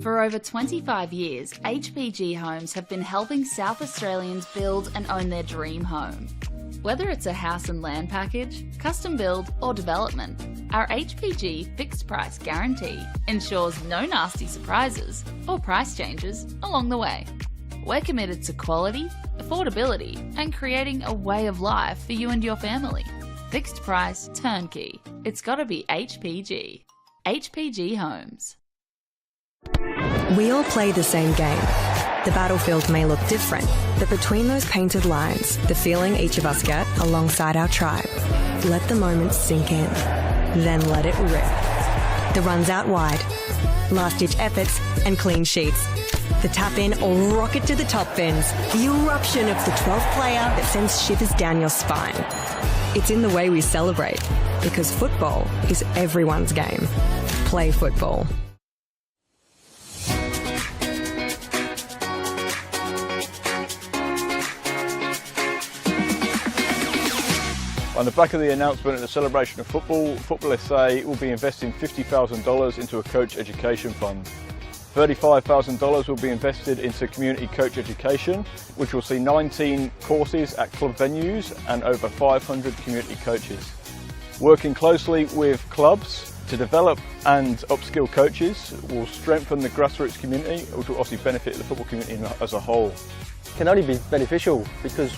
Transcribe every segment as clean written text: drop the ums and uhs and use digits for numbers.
For over 25 years, HPG Homes have been helping South Australians build and own their dream home. Whether it's a house and land package, custom build or development, our HPG fixed price guarantee ensures no nasty surprises or price changes along the way. We're committed to quality, affordability and creating a way of life for you and your family. Fixed price, turnkey. It's gotta be HPG. HPG Homes. We all play the same game. The battlefield may look different, but between those painted lines, the feeling each of us get alongside our tribe. Let the moment sink in, then let it rip. The runs out wide, last-ditch efforts and clean sheets. The tap-in or rocket to the top bins. The eruption of the 12th player that sends shivers down your spine. It's in the way we celebrate, because football is everyone's game. Play football. On the back of the announcement of the celebration of football, NPLSA will be investing $50,000 into a coach education fund. $35,000 will be invested into community coach education, which will see 19 courses at club venues and over 500 community coaches. Working closely with clubs to develop and upskill coaches will strengthen the grassroots community, which will obviously benefit the football community as a whole. It can only be beneficial because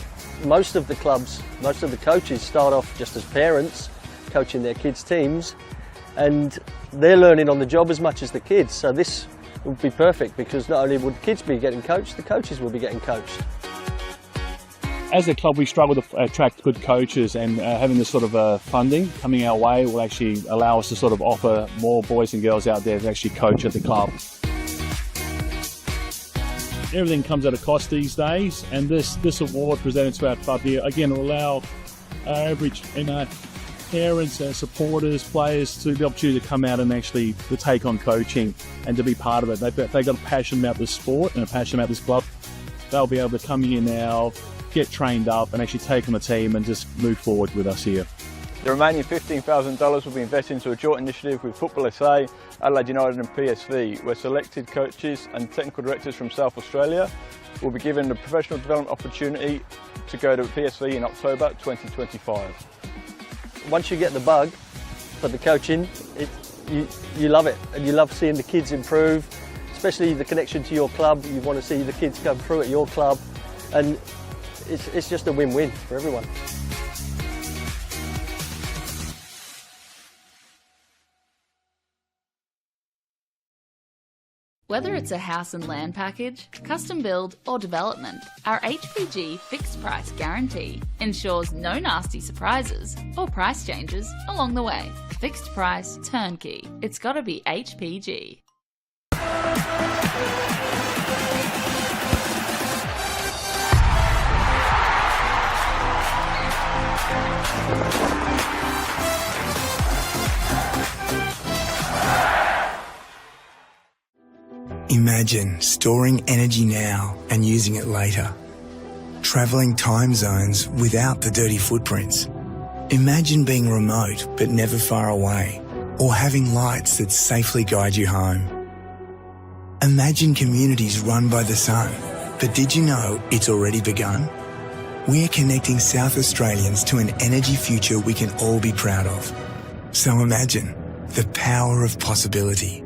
most of the clubs, most of the coaches start off just as parents coaching their kids' teams, and they're learning on the job as much as the kids. So this would be perfect because not only would the kids be getting coached, the coaches will be getting coached. As a club, we struggle to attract good coaches, and having this sort of funding coming our way will actually allow us to sort of offer more boys and girls out there to actually coach at the club. Everything comes at a cost these days, and this award presented to our club here again will allow our average parents, supporters, players to the opportunity to come out and actually to take on coaching and to be part of it. They've got a passion about this sport and a passion about this club. They'll be able to come here now, get trained up and actually take on the team and just move forward with us here. The remaining $15,000 will be invested into a joint initiative with NPLSA, Adelaide United and PSV, where selected coaches and technical directors from South Australia will be given the professional development opportunity to go to PSV in October 2025. Once you get the bug for the coaching, you love it, and you love seeing the kids improve, especially the connection to your club. You want to see the kids come through at your club, and it's just a win-win for everyone. Whether it's a house and land package, custom build or development, our HPG fixed price guarantee ensures no nasty surprises or price changes along the way. Fixed price turnkey. It's gotta be HPG. Imagine storing energy now and using it later. Travelling time zones without the dirty footprints. Imagine being remote but never far away, or having lights that safely guide you home. Imagine communities run by the sun, but did you know it's already begun? We're connecting South Australians to an energy future we can all be proud of. So imagine the power of possibility.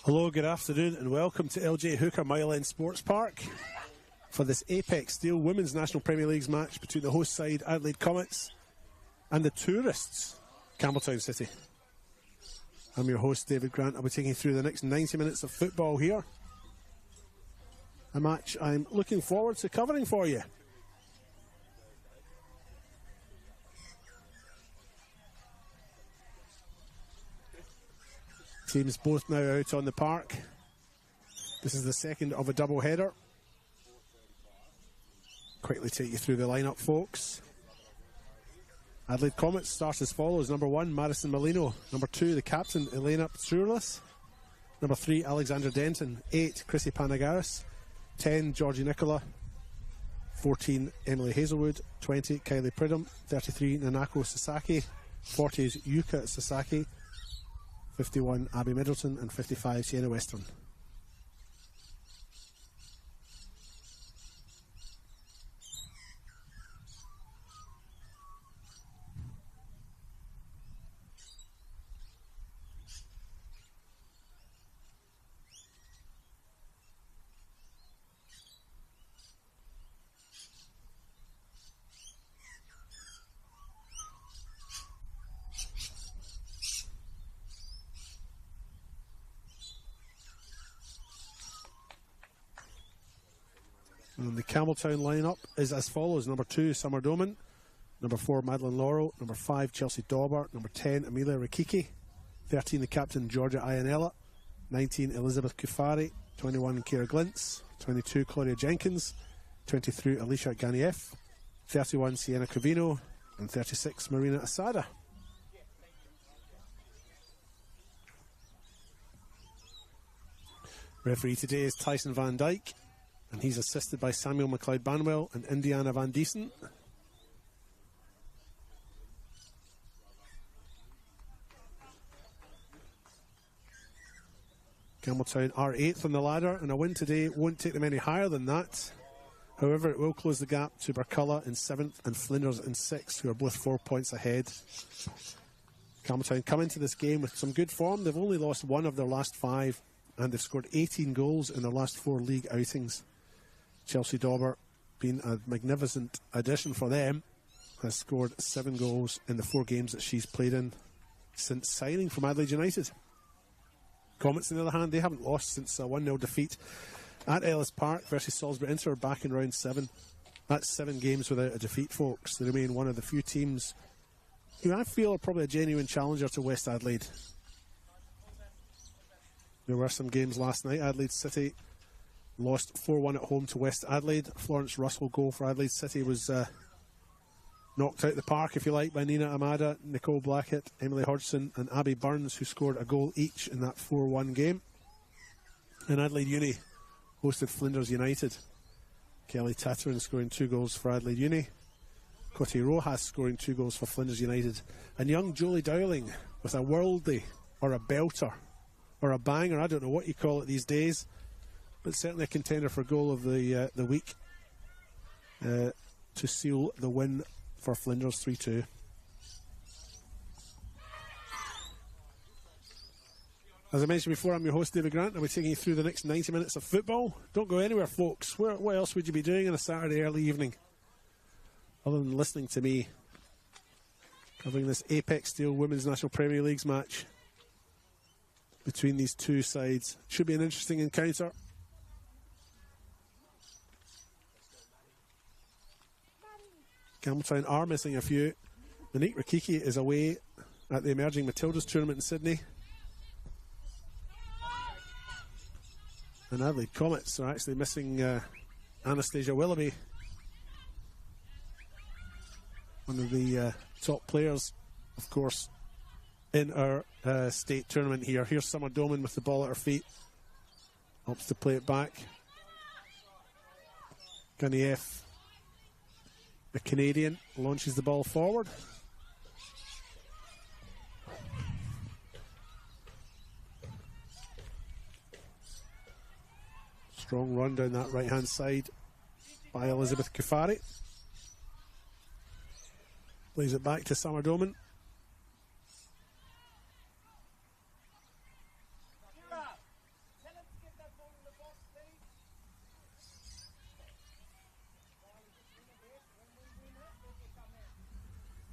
Hello, good afternoon and welcome to LJ Hooker Mile End Sports Park for this Apex Steel Women's National Premier Leagues match between the host side Adelaide Comets and the tourists Campbelltown City. I'm your host David Grant. I'll be taking you through the next 90 minutes of football here. A match I'm looking forward to covering for you. Teams both now out on the park. This is the second of a double header. Quickly take you through the lineup, folks. Adelaide Comets start as follows. Number 1, Madison Molino. Number 2, the captain, Elena Ptroulis. Number 3, Alexander Denton. 8, Chrissy Panagaris. 10, Georgie Nicola. 14, Emily Hazelwood. 20, Kylie Pridham. 33, Nanako Sasaki. 40 is Yuka Sasaki. 51, Abby Middleton, and 55, Sienna Western. And the Campbelltown lineup is as follows. Number 2, Summer Doman. Number 4, Madeline Laurel. Number 5, Chelsea Dauber. Number 10, Amelia Rikiki. 13, the captain, Georgia Ianella. 19, Elizabeth Kufari. 21, Kira Glintz. 22, Claudia Jenkins. 23, Alicia Ganieff. 31, Sienna Covino. And 36, Marina Asada. Referee today is Tyson Van Dyke, and he's assisted by Samuel McLeod-Banwell and Indiana Van Diesen. Campbelltown are 8th on the ladder, and a win today won't take them any higher than that. However, it will close the gap to Burculla in 7th and Flinders in 6th, who are both 4 points ahead. Campbelltown come into this game with some good form. They've only lost 1 of their last 5, and they've scored 18 goals in their last 4 league outings. Chelsea Dauber, being a magnificent addition for them, has scored 7 goals in the 4 games that she's played in since signing from Adelaide United. Comets, on the other hand, they haven't lost since a 1-0 defeat at Ellis Park versus Salisbury Inter back in round 7. That's 7 games without a defeat, folks. They remain one of the few teams who I feel are probably a genuine challenger to West Adelaide. There were some games last night. Adelaide City lost 4-1 at home to West Adelaide. Florence Russell goal for Adelaide City was knocked out the park, if you like, by Nina Amada, Nicole Blackett, Emily Hodgson and Abby Burns, who scored a goal each in that 4-1 game. And Adelaide Uni hosted Flinders United. Kelly Tatterin scoring 2 goals for Adelaide Uni. Cotty Rojas scoring 2 goals for Flinders United. And young Jolie Dowling with a worldie, or a belter, or a banger, I don't know what you call it these days, but certainly a contender for goal of the week to seal the win for Flinders 3-2. As I mentioned before, I'm your host, David Grant. I'll be taking you through the next 90 minutes of football. Don't go anywhere, folks. What else would you be doing on a Saturday early evening other than listening to me covering this Apex Steel Women's National Premier Leagues match between these two sides? Should be an interesting encounter. Campbelltown are missing a few. Monique Rikiki is away at the Emerging Matildas tournament in Sydney. And Adelaide Comets are actually missing Anastasia Willoughby, one of the top players, of course, in our state tournament here. Here's Summer Doman with the ball at her feet. Opts to play it back. Ganieff, the Canadian, launches the ball forward. Strong run down that right-hand side by Elizabeth Kufari. Plays it back to Summer Doman.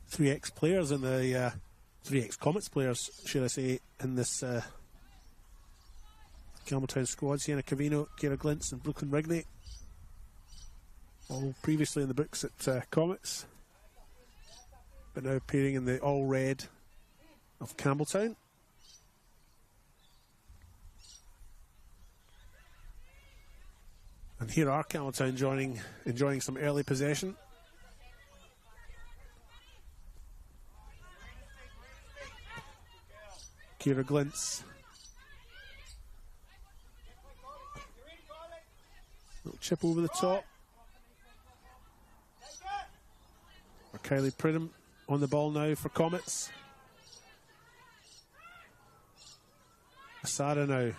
Three ex-players in the 3 ex-Comets players, should I say, in this Campbelltown squad. Sienna Covino, Kira Glintz and Brooklyn Rigney, all previously in the books at Comets, but now appearing in the all-red of Campbelltown. And here are Campbelltown enjoying some early possession. Kira Glintz. Little chip over the top. For Kylie Pridham on the ball now for Comets. Asada now.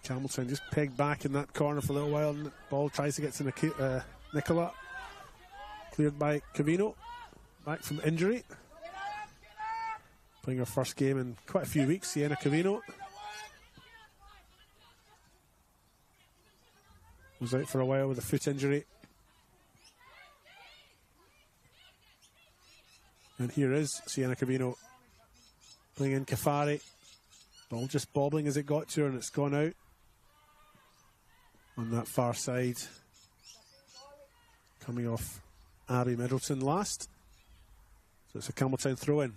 Campbelltown just pegged back in that corner for a little while, and the ball tries to get to Nicola. Cleared by Covino, back from injury. Playing her first game in quite a few weeks, Sienna Covino. Was out for a while with a foot injury. And here is Sienna Cavino playing in Kafari. Ball just bobbling as it got to her, and it's gone out on that far side. Coming off Abby Middleton last. So it's a Campbelltown throw in.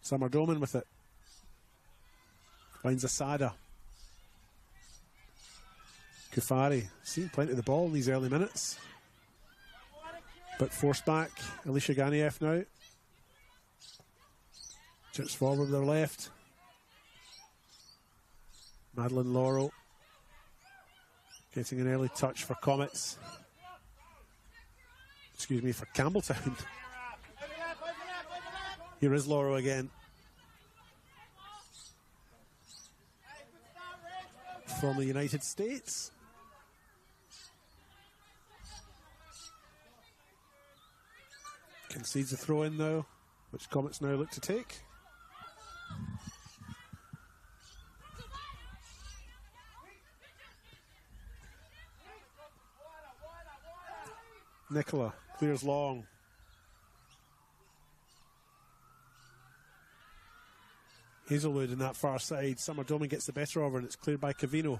Summer Doman with it. Finds Asada. Kufari, seen plenty of the ball in these early minutes. But forced back. Alicia Ganiev now. Chips forward with their left. Madeline Laurel getting an early touch for Comets. Excuse me, for Campbelltown. Here is Laurel again. From the United States. Concedes a throw in though, which Comets now look to take. Nicola clears long. Hazelwood in that far side. Summer Doman gets the better of her, and it's cleared by Cavino.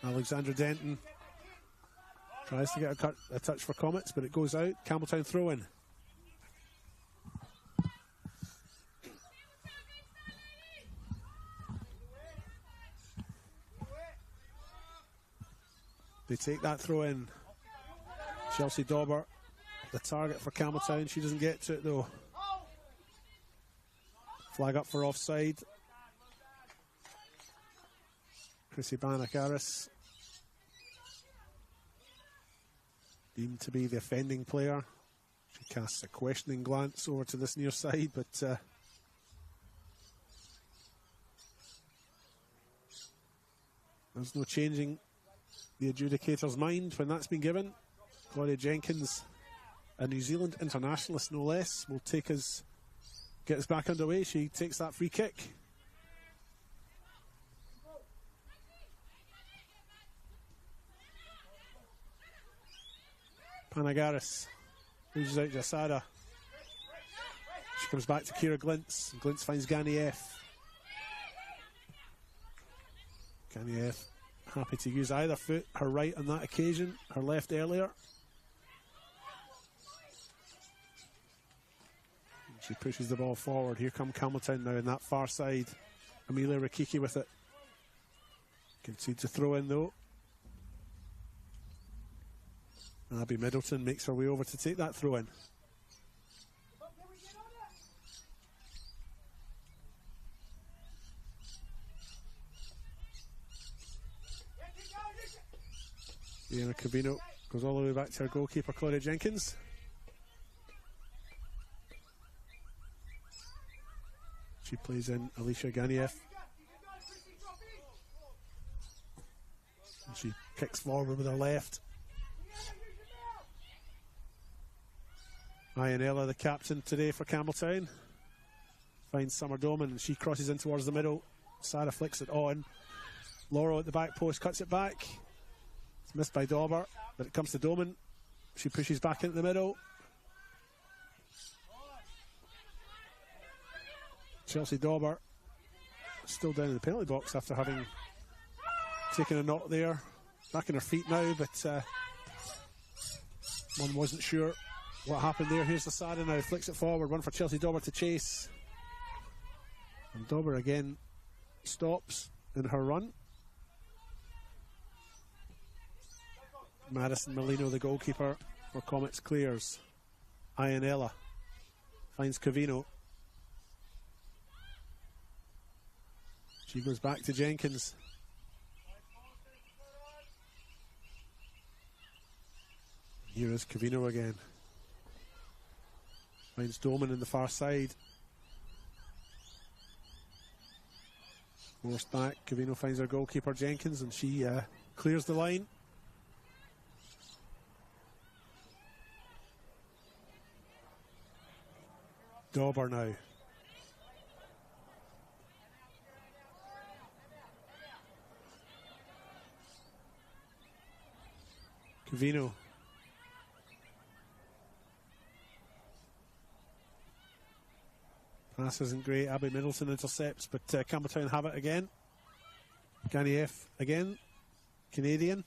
Alexandra Denton tries to get a touch for Comets, but it goes out. Campbelltown throw in. They take that throw in. Chelsea Dauber, the target for Campbelltown. She doesn't get to it though. Flag up for offside. Chrissy Banakaris deemed to be the offending player. She casts a questioning glance over to this near side, but there's no changing the adjudicator's mind when that's been given. Claudia Jenkins, a New Zealand internationalist no less, will get us back underway. She takes that free kick. Panagaris loses out to Asada. She comes back to Kira Glintz. Glintz finds Ganiev. Ganiev happy to use either foot, her right on that occasion, her left earlier. And she pushes the ball forward. Here come Campbelltown now in that far side. Amelia Rikiki with it. Concedes to throw in though. Abby Middleton makes her way over to take that throw in. Diana Cavino goes all the way back to her goalkeeper, Claudia Jenkins. She plays in Alicia Ganiev. And she kicks forward with her left. Ianella, the captain today for Campbelltown, finds Summer Doman and she crosses in towards the middle. Sarah flicks it on. Laurel at the back post cuts it back. It's missed by Dauber, but it comes to Doman. She pushes back into the middle. Chelsea Dauber still down in the penalty box after having taken a knock there. Back on her feet now, but one wasn't sure what happened there. Here's the Sada now, flicks it forward, one for Chelsea Dauber to chase. And Dauber again stops in her run. Madison Molino, the goalkeeper for Comets, clears. Ianella finds Cavino. She goes back to Jenkins. Here is Cavino again. Finds Doman in the far side. Forced back. Cavino finds her goalkeeper Jenkins and she clears the line. Dauber now. Cavino. Pass isn't great. Abby Middleton intercepts, but Campbelltown have it again. Ganieff again. Canadian.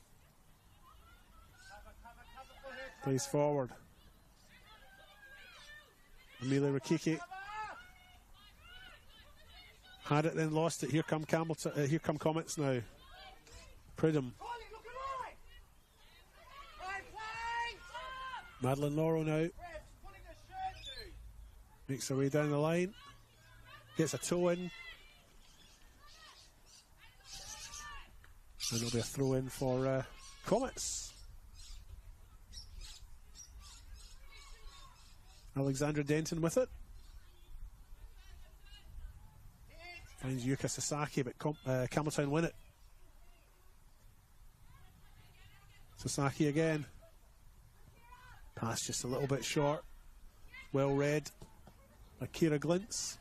Plays forward. Amelia Rakiki. Had it, then lost it. Here come Campbelltown. Here come Comets now. Pridham. Madeline Laurel now. Makes her way down the line. Gets a toe in. And it'll be a throw in for Comets. Alexandra Denton with it. Finds Yuka Sasaki, but Campbelltown win it. Sasaki again. Pass just a little bit short. Well read by Kira Glintz.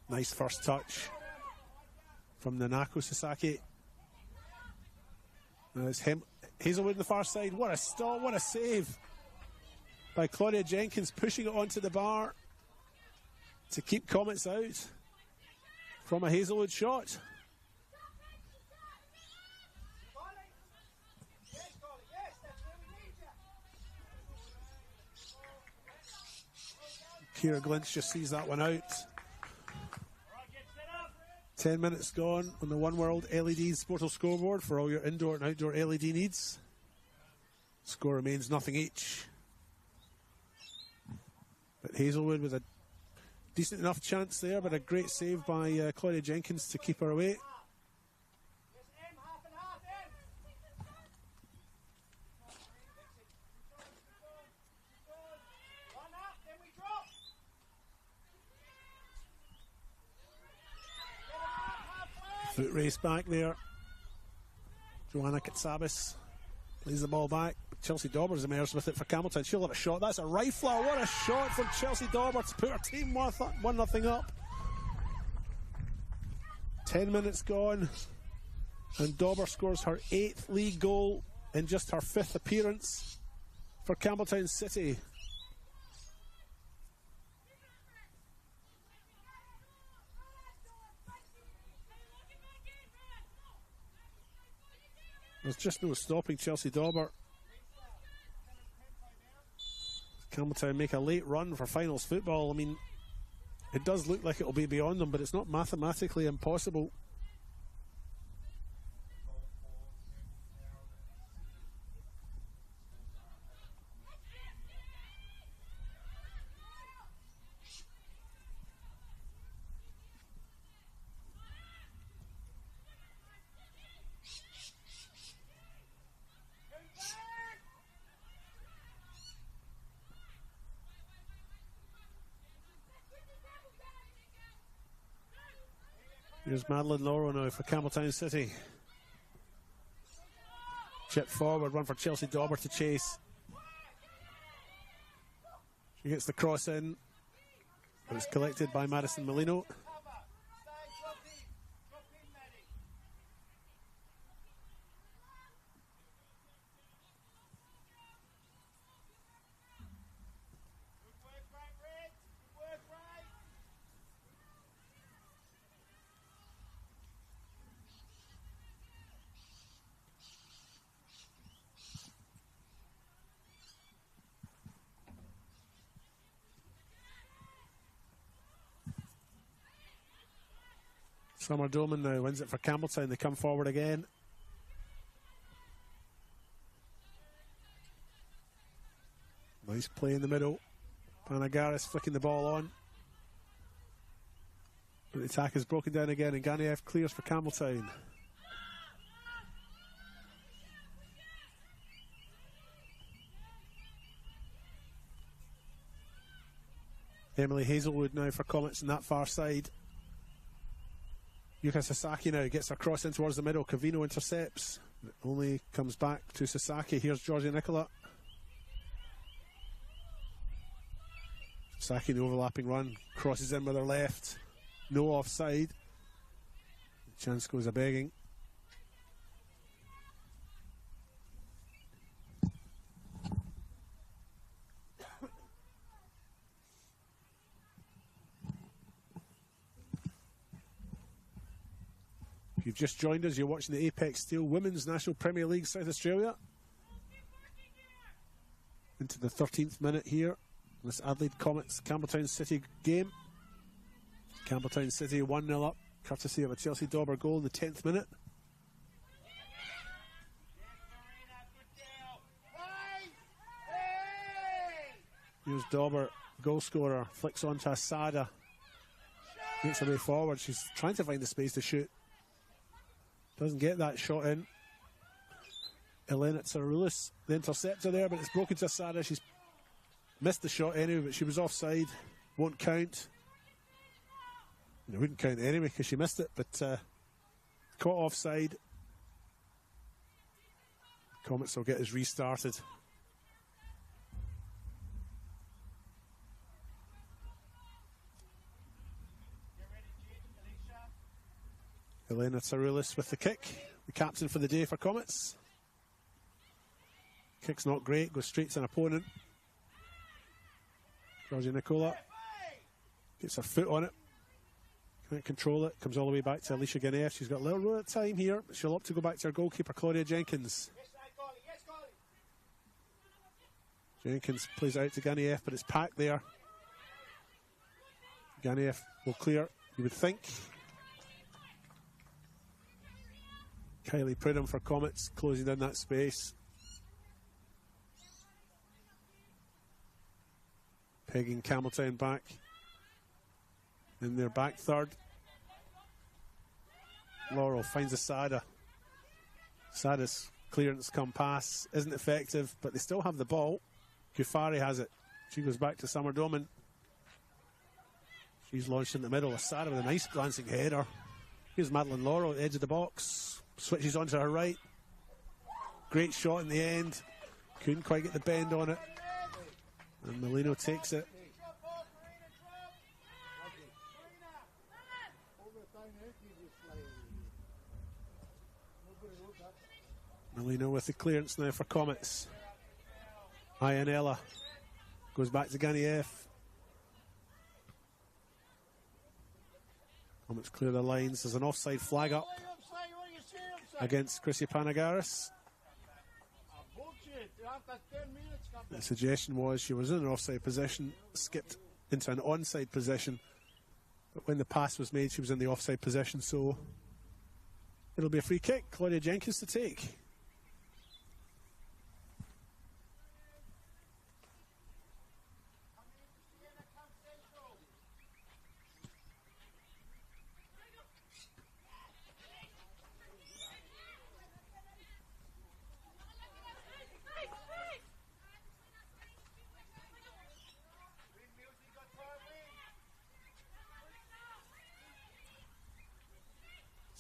Nice first touch from Nanako Sasaki. It's Hazelwood on the far side. What a stop, what a save by Claudia Jenkins, pushing it onto the bar to keep Comets out from a Hazelwood shot. Kira Glintz just sees that one out. 10 minutes gone on the One World LED Sportal scoreboard for all your indoor and outdoor LED needs. Score remains nothing each. But Hazelwood with a decent enough chance there, but a great save by Claudia Jenkins to keep her away. Foot race back there. Joanna Katsabis plays the ball back. Chelsea Dauber's emerged with it for Campbelltown. She'll have a shot. That's a rifler. What a shot from Chelsea Dauber to put her team 1-0 up. 10 minutes gone. And Dauber scores her 8th league goal in just her 5th appearance for Campbelltown City. There's just no stopping Chelsea Dauber. Campbelltown make a late run for finals football. I mean, it does look like it'll be beyond them, but it's not mathematically impossible. Here's Madeline Laurel now for Campbelltown City. Chip forward, one for Chelsea Dauber to chase. She gets the cross in, but it's collected by Madison Molino. Summer Doman now wins it for Campbelltown. They come forward again. Nice play in the middle. Panagaris flicking the ball on. But the attack is broken down again, and Ganieff clears for Campbelltown. Emily Hazelwood now for Comets on that far side. Yuka Sasaki now gets her cross in towards the middle. Cavino intercepts. It only comes back to Sasaki. Here's Georgia Nicola. Sasaki in the overlapping run. Crosses in with her left. No offside. Chance goes a begging. you've just joined us, you're watching the Apex Steel Women's National Premier League South Australia. Into the 13th minute here. This Adelaide Comets Campbelltown City game. Campbelltown City 1-0 up, courtesy of a Chelsea Dauber goal in the 10th minute. Here's Dauber, goal scorer, flicks on to Asada. Makes her way forward. She's trying to find the space to shoot. Doesn't get that shot in. Elena Tsaroulis, the interceptor there, but it's broken to Asada. She's missed the shot anyway, but she was offside. Won't count. It wouldn't count anyway because she missed it, but caught offside. Comets will get us restarted. Elena Tsaroulis with the kick, the captain for the day for Comets. Kick's not great, goes straight to an opponent. Georgia Nicola gets her foot on it, can't control it, comes all the way back to Alicia Ganeff. She's got a little bit of time here, but she'll opt to go back to her goalkeeper, Claudia Jenkins. Jenkins plays out to Ganeff, but it's packed there. Ganeff will clear, you would think. Kylie Pridham for Comets, closing down that space. Pegging Campbelltown back in their back third. Laurel finds Asada. Asada's clearance come pass isn't effective, but they still have the ball. Kufari has it. She goes back to Summer Doman. She's launched in the middle. Asada with a nice glancing header. Here's Madeline Laurel at the edge of the box. Switches onto her right. Great shot in the end. Couldn't quite get the bend on it. And Molino takes it. Molino with the clearance now for Comets. Ianella goes back to Ganeff. Comets clear the lines. There's an offside flag up against Chrissy Panagaris. The suggestion was she was in an offside position, skipped into an onside position, but when the pass was made she was in the offside position, so it'll be a free kick. Claudia Jenkins to take.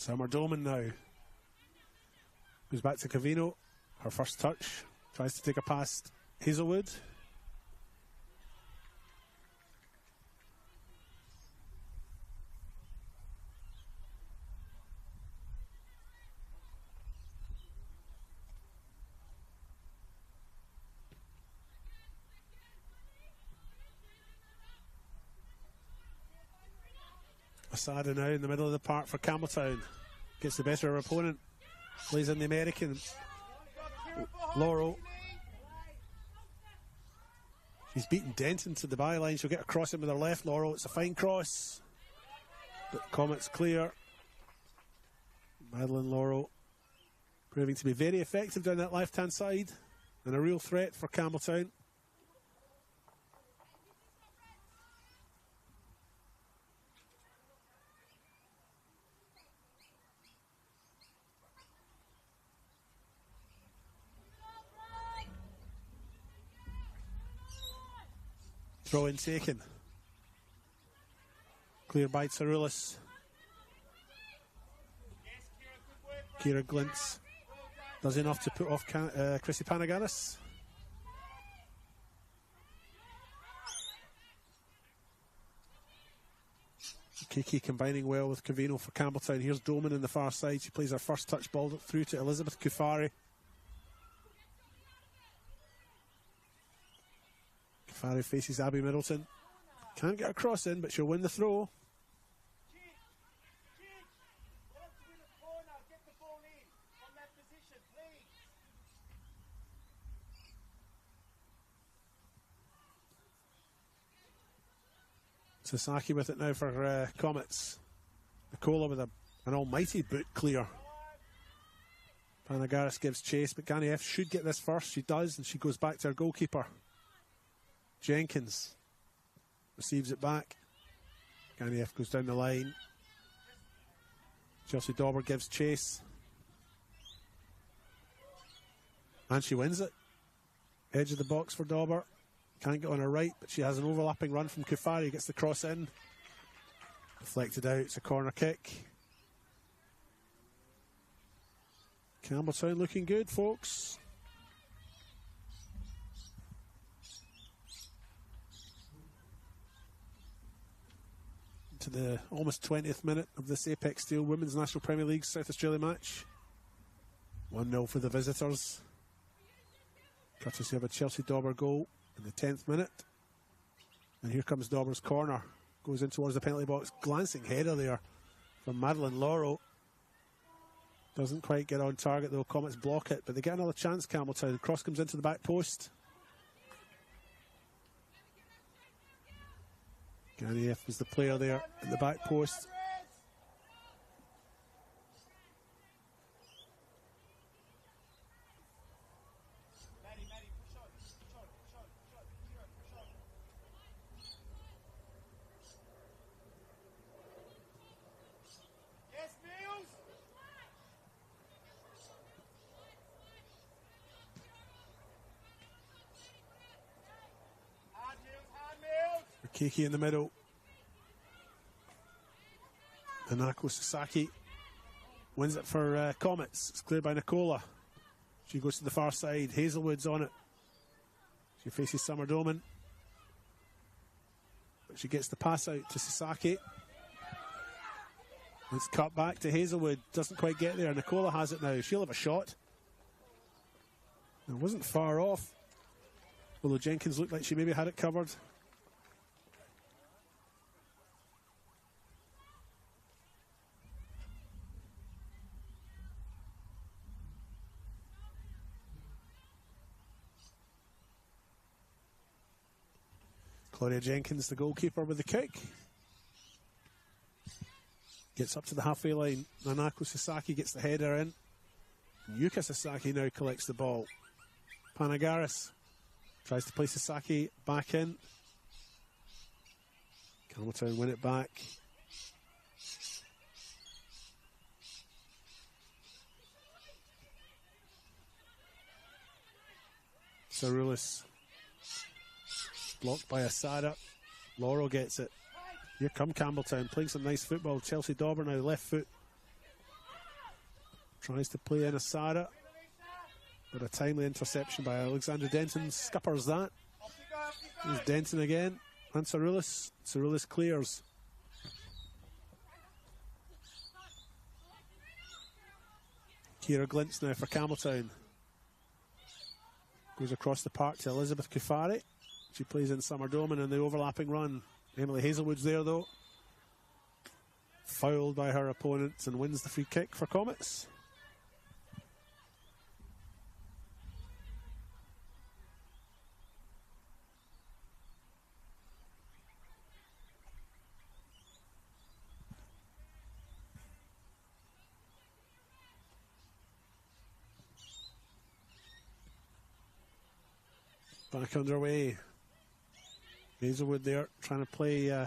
Summer Doman now. Goes back to Cavino. Her first touch. Tries to take a past Hazelwood. Asada now in the middle of the park for Campbelltown. Gets the better of her opponent. Plays in the American. Laurel. She's beaten Denton to the byline. She'll get a cross in with her left, Laurel. It's a fine cross. But Comets clear. Madeline Laurel proving to be very effective down that left-hand side. And a real threat for Campbelltown. Throw in taken. Clear by Tsaroulis. Kira Glintz does enough to put off Chrissy Panagaris. Kiki combining well with Cavino for Campbelltown. Here's Doman in the far side. She plays her first touch ball through to Elizabeth Kufari. Kufari faces Abby Middleton. Can't get a cross in, but she'll win the throw. Sasaki with it now for Comets. Nicola with an almighty boot clear. Panagaris gives chase, but Ganieff should get this first. She does, and she goes back to her goalkeeper. Jenkins receives it back. Ganieff goes down the line. Chelsea Dauber gives chase. And she wins it. Edge of the box for Dauber. Can't get on her right, but she has an overlapping run from Kufari. Gets the cross in. Deflected out. It's a corner kick. Campbelltown looking good, folks. To the almost 20th minute of this Apex Steel Women's National Premier League South Australia match. 1-0 for the visitors. Courtesy of a Chelsea Dauber goal in the 10th minute. And here comes Dauber's corner. Goes in towards the penalty box. Glancing header there from Madeline Laurel. Doesn't quite get on target though. Comets block it, but they get another chance, Campbelltown. Cross comes into the back post. Ganieff was the player there in the back post. Kiki in the middle. Hanako Sasaki wins it for Comets. It's cleared by Nicola. She goes to the far side. Hazelwood's on it. She faces Summer Doman. But she gets the pass out to Sasaki. It's cut back to Hazelwood. Doesn't quite get there. Nicola has it now. She'll have a shot. It wasn't far off. Although Jenkins looked like she maybe had it covered. Claudia Jenkins, the goalkeeper, with the kick. Gets up to the halfway line. Nanako Sasaki gets the header in. Yuka Sasaki now collects the ball. Panagaris tries to play Sasaki back in. Campbelltown win it back. Saroulis blocked by Asada. Laurel gets it. Here come Campbelltown playing some nice football. Chelsea Dauber now left foot. Tries to play in Asada. But a timely interception by Alexander Denton scuppers that. There's Denton again. And Saroulis. Saroulis clears. Kira Glintz now for Campbelltown. Goes across the park to Elizabeth Kufari. She plays in Summer Doman in the overlapping run. Emily Hazelwood's there though. Fouled by her opponents and wins the free kick for Comets. Back underway. Hazelwood there trying to play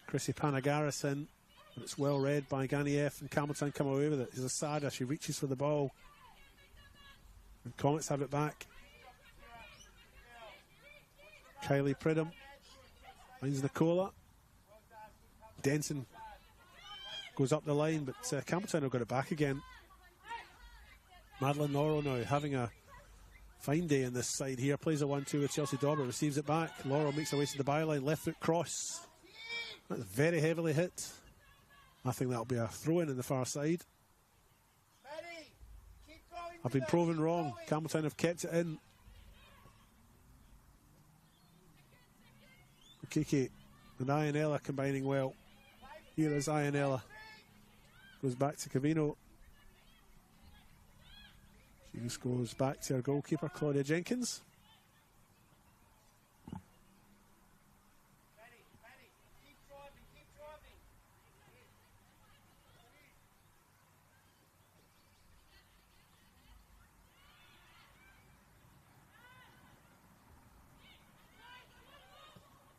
Chrissy Panagaris in. But it's well read by Ganieff, and Campbelltown come away with it. Here's Asada. She reaches for the ball. And Comets have it back. Kylie Pridham finds Nicola. Denson goes up the line, but Campbelltown have got it back again. Madeline Laurel now having a fine day in this side here. Plays a 1-2 with Chelsea Dauber. Receives it back. Laurel makes her way to the byline. Left foot cross. That's very heavily hit. I think that'll be a throw-in in the far side. I've been proven wrong. Campbelltown have kept it in. Kiki and Ianella combining well. Here is Ianella. Goes back to Cavino. She just goes back to her goalkeeper, Claudia Jenkins.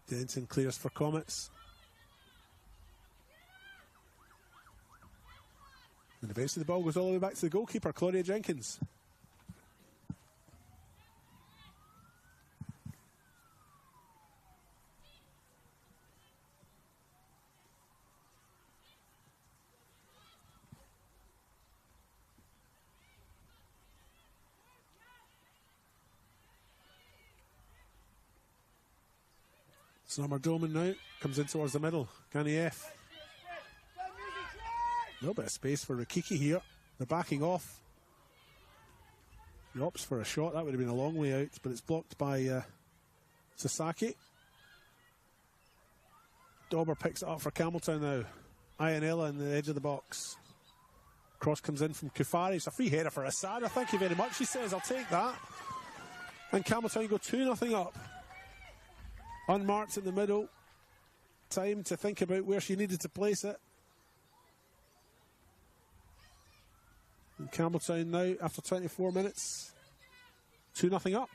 Denton clears for Comets. And eventually the ball goes all the way back to the goalkeeper, Claudia Jenkins. Summer Doman now comes in towards the middle. Ganieff. A little bit of space for Rikiki here. They're backing off. He opts for a shot. That would have been a long way out, but it's blocked by Sasaki. Dauber picks it up for Campbelltown now. Ianella in the edge of the box. Cross comes in from Kufari. It's a free header for Asada. Thank you very much, he says. I'll take that. And Campbelltown go 2-0 up. Unmarked in the middle. Time to think about where she needed to place it. And Campbelltown now, after 24 minutes, 2-0 up.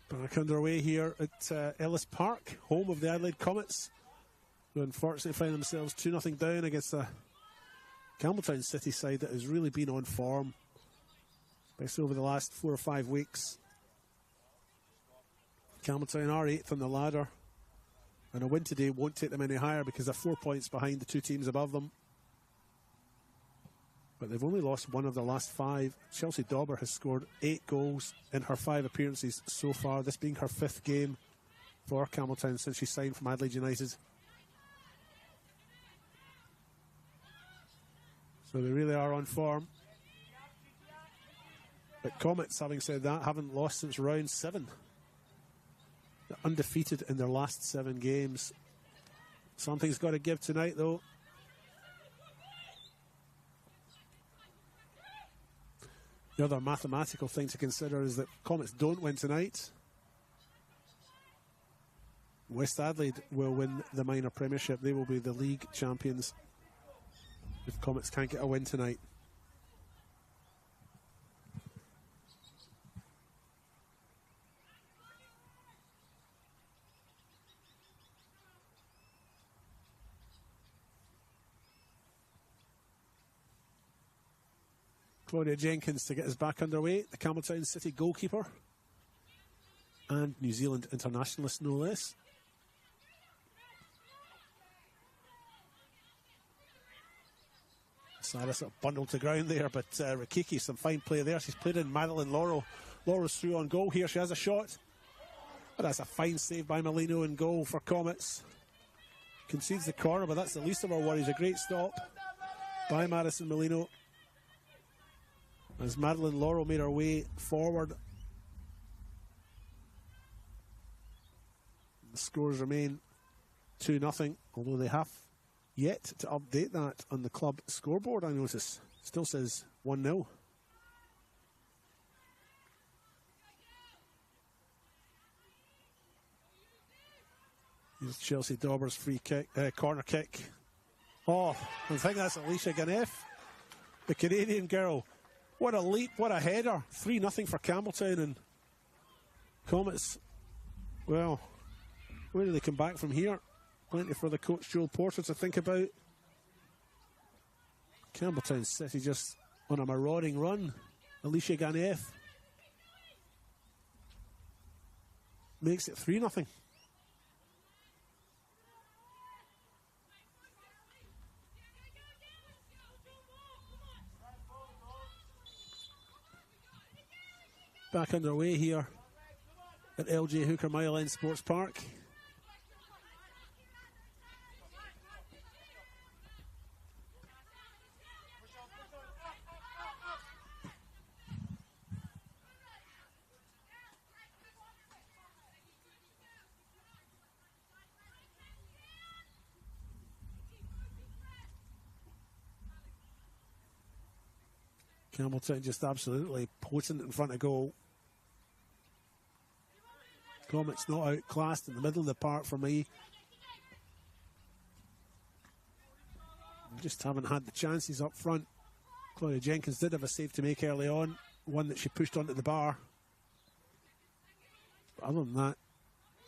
Back underway here at Ellis Park, home of the Adelaide Comets, who unfortunately find themselves 2-0 down against a Campbelltown City side that has really been on form, especially over the last 4 or 5 weeks. Campbelltown are 8th on the ladder, and a win today won't take them any higher because they're 4 points behind the 2 teams above them. But they've only lost 1 of their last 5. Chelsea Dauber has scored 8 goals in her 5 appearances so far, this being her 5th game for Campbelltown since she signed from Adelaide United. So they really are on form. But Comets, having said that, haven't lost since round 7. They're undefeated in their last 7 games. Something's got to give tonight, though. The other mathematical thing to consider is that Comets don't win tonight. West Adelaide will win the minor premiership. They will be the league champions if Comets can't get a win tonight. Claudia Jenkins to get us back underway, the Campbelltown City goalkeeper and New Zealand internationalist, no less. Sarah sort of bundled to ground there, but Rikiki, some fine play there. She's played in Madeline Laurel. Laurel's through on goal here. She has a shot. But that's a fine save by Molino in goal for Comets. Concedes the corner, but that's the least of our worries. A great stop by Madison Molino as Madeline Laurel made her way forward. The scores remain 2-0, although they have yet to update that on the club scoreboard, I notice. Still says 1-0. Here's Chelsea Dauber's free kick, corner kick. Oh, I think that's Alicia Ganeff, the Canadian girl. What a leap, what a header. 3-0 for Campbelltown, and Comets, well, where do they come back from here? Plenty for the coach Joel Porter to think about. Campbelltown City just on a marauding run. Alicia Ganeff makes it 3-0. Back underway here at LJ Hooker Mile End Sports Park. Campbelltown just absolutely potent in front of goal. Comets not outclassed in the middle of the park for me. Just haven't had the chances up front. Claudia Jenkins did have a save to make early on, one that she pushed onto the bar. But other than that,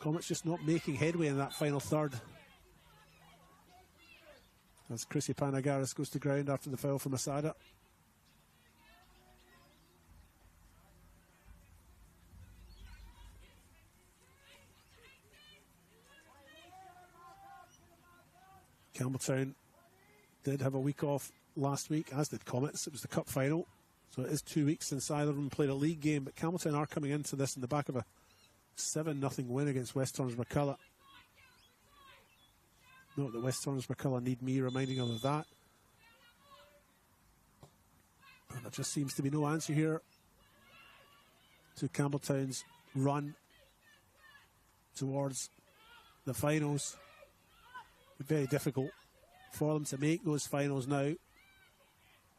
Comets just not making headway in that final third. As Chrissy Panagaris goes to ground after the foul from Asada. Campbelltown did have a week off last week, as did Comets. It was the cup final, so it is 2 weeks since either of them played a league game, but Campbelltown are coming into this in the back of a 7-0 win against West Torrens McCullough. Not that West Torrens McCullough need me reminding them of that. And there just seems to be no answer here to Campbelltown's run towards the finals. Very difficult for them to make those finals now.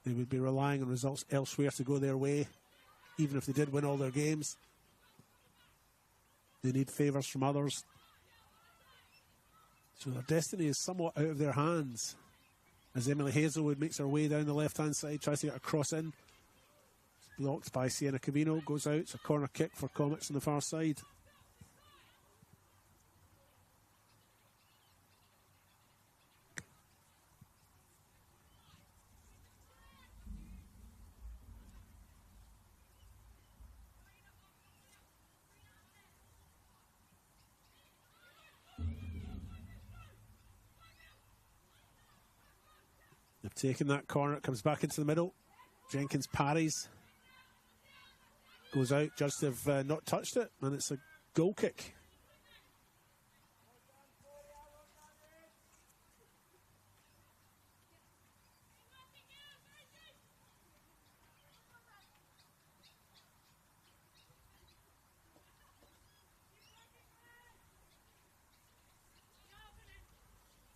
They would be relying on results elsewhere to go their way, even if they did win all their games. They need favours from others. So their destiny is somewhat out of their hands. As Emily Hazelwood makes her way down the left-hand side, tries to get a cross in. It's blocked by Sienna Cavino, goes out. It's a corner kick for Comets on the far side. They've taken that corner, it comes back into the middle. Jenkins parries. Goes out, judged to have not touched it, and it's a goal kick.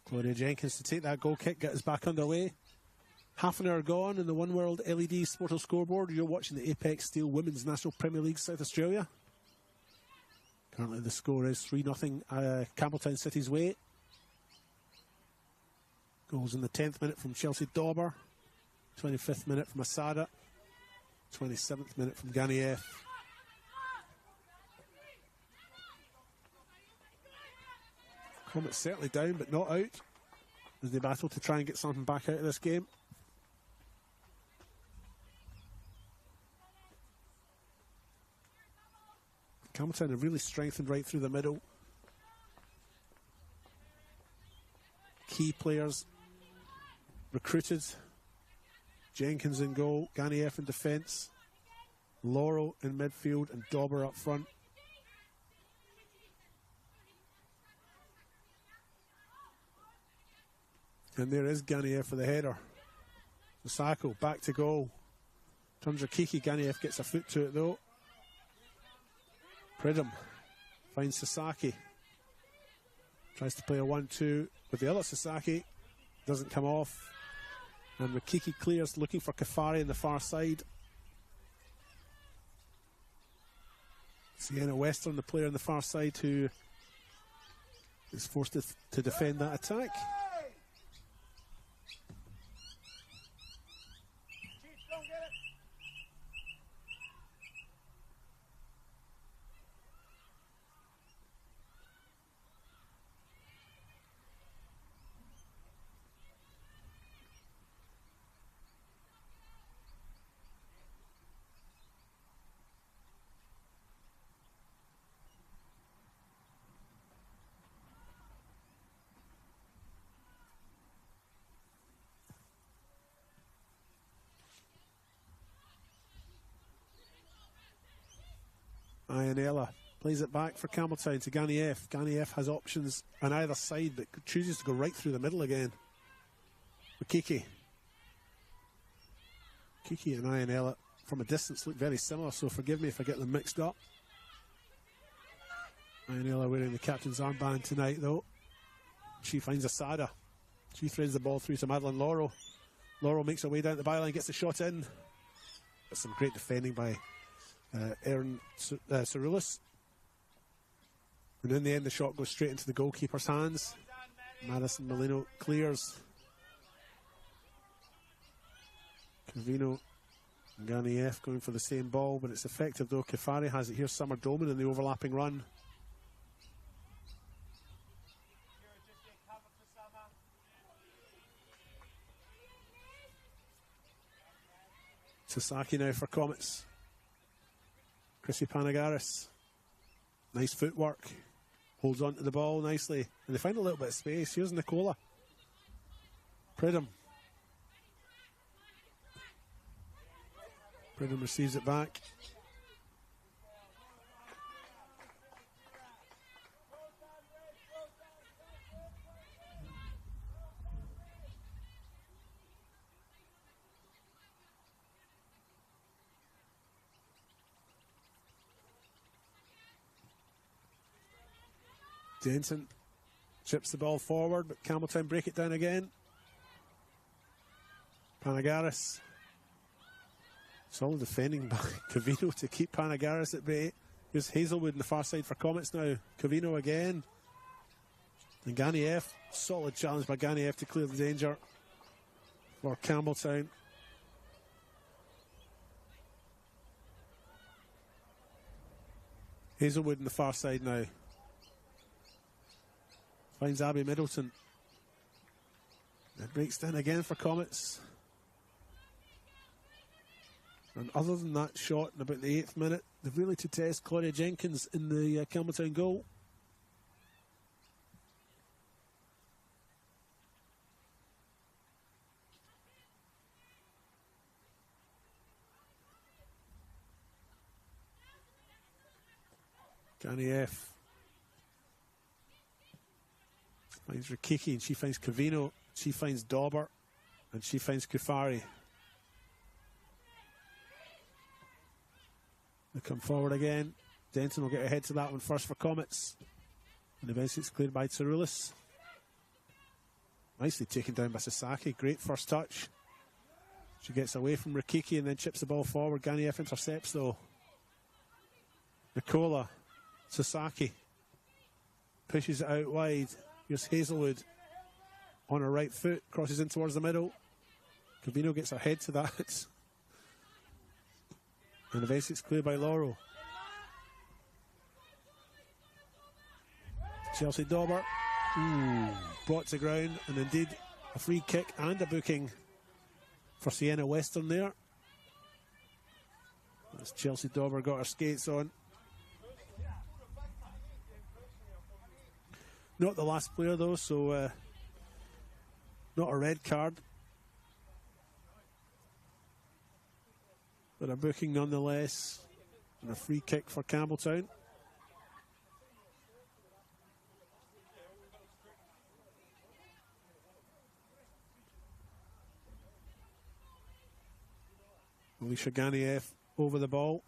Claudia Jenkins to take that goal kick, get us back underway. Half an hour gone in the One World LED Sportal Scoreboard. You're watching the Apex Steel Women's National Premier League South Australia. Currently the score is 3-0 Campbelltown City's way. Goals in the 10th minute from Chelsea Dauber, 25th minute from Asada, 27th minute from Ganieff. Comets certainly down but not out as they battle to try and get something back out of this game. Campbelltown have really strengthened right through the middle. Key players recruited. Jenkins in goal, Ganieff in defence, Laurel in midfield and Dauber up front. And there is Ganieff for the header. Sasako back to goal. Turns her Kiki. Ganieff gets a foot to it though. Pridham finds Sasaki. Tries to play a 1-2 with the other Sasaki. Doesn't come off. And Rikiki clears, looking for Kafari on the far side. Sienna Western, the player on the far side, who is forced to defend that attack. Ionella plays it back for Campbelltown to Ganieff. Ganieff has options on either side but chooses to go right through the middle again. Kiki. Kiki and Ionella from a distance look very similar, so forgive me if I get them mixed up. Ionella wearing the captain's armband tonight though. She finds Asada. She threads the ball through to Madeline Laurel. Laurel makes her way down the byline, gets the shot in. but some great defending by Aaron Cerulis. And in the end, the shot goes straight into the goalkeeper's hands. Madison Molino clears. Cavino and Ganiev going for the same ball, but it's effective though. Kefari has it. Here's Summer Doman in the overlapping run. Sasaki now for Comets. Chrissy Panagaris. Nice footwork. Holds on to the ball nicely. And they find a little bit of space. Here's Nicola. Pridham. Pridham receives it back. Denton chips the ball forward, but Campbelltown break it down again. Panagaris. Solid defending by Cavino to keep Panagaris at bay. Here's Hazelwood on the far side for Comets now. Cavino again. And Ganiev. Solid challenge by Ganiev to clear the danger for Campbelltown. Hazelwood on the far side now. Finds Abby Middleton. It breaks down again for Comets. And other than that shot in about the 8th minute, they've really to test Claudia Jenkins in the Campbelltown goal. Ganiev finds Rikiki, and she finds Cavino, she finds Dauber, and she finds Kufari. They come forward again. Denton will get ahead to that one first for Comets. And eventually it's cleared by Tsaroulis. Nicely taken down by Sasaki. Great first touch. She gets away from Rikiki and then chips the ball forward. Ganiev intercepts though. Nicola. Sasaki. Pushes it out wide. Here's Hazelwood. On her right foot. Crosses in towards the middle. Cavino gets her head to that. And eventually it's cleared by Laurel. Chelsea Dauber. Brought to ground, and indeed a free kick and a booking for Sienna Western there. As Chelsea Dauber got her skates on. Not the last player though, so not a red card. But a booking nonetheless, and a free kick for Campbelltown. Alicia Ganiev over the ball.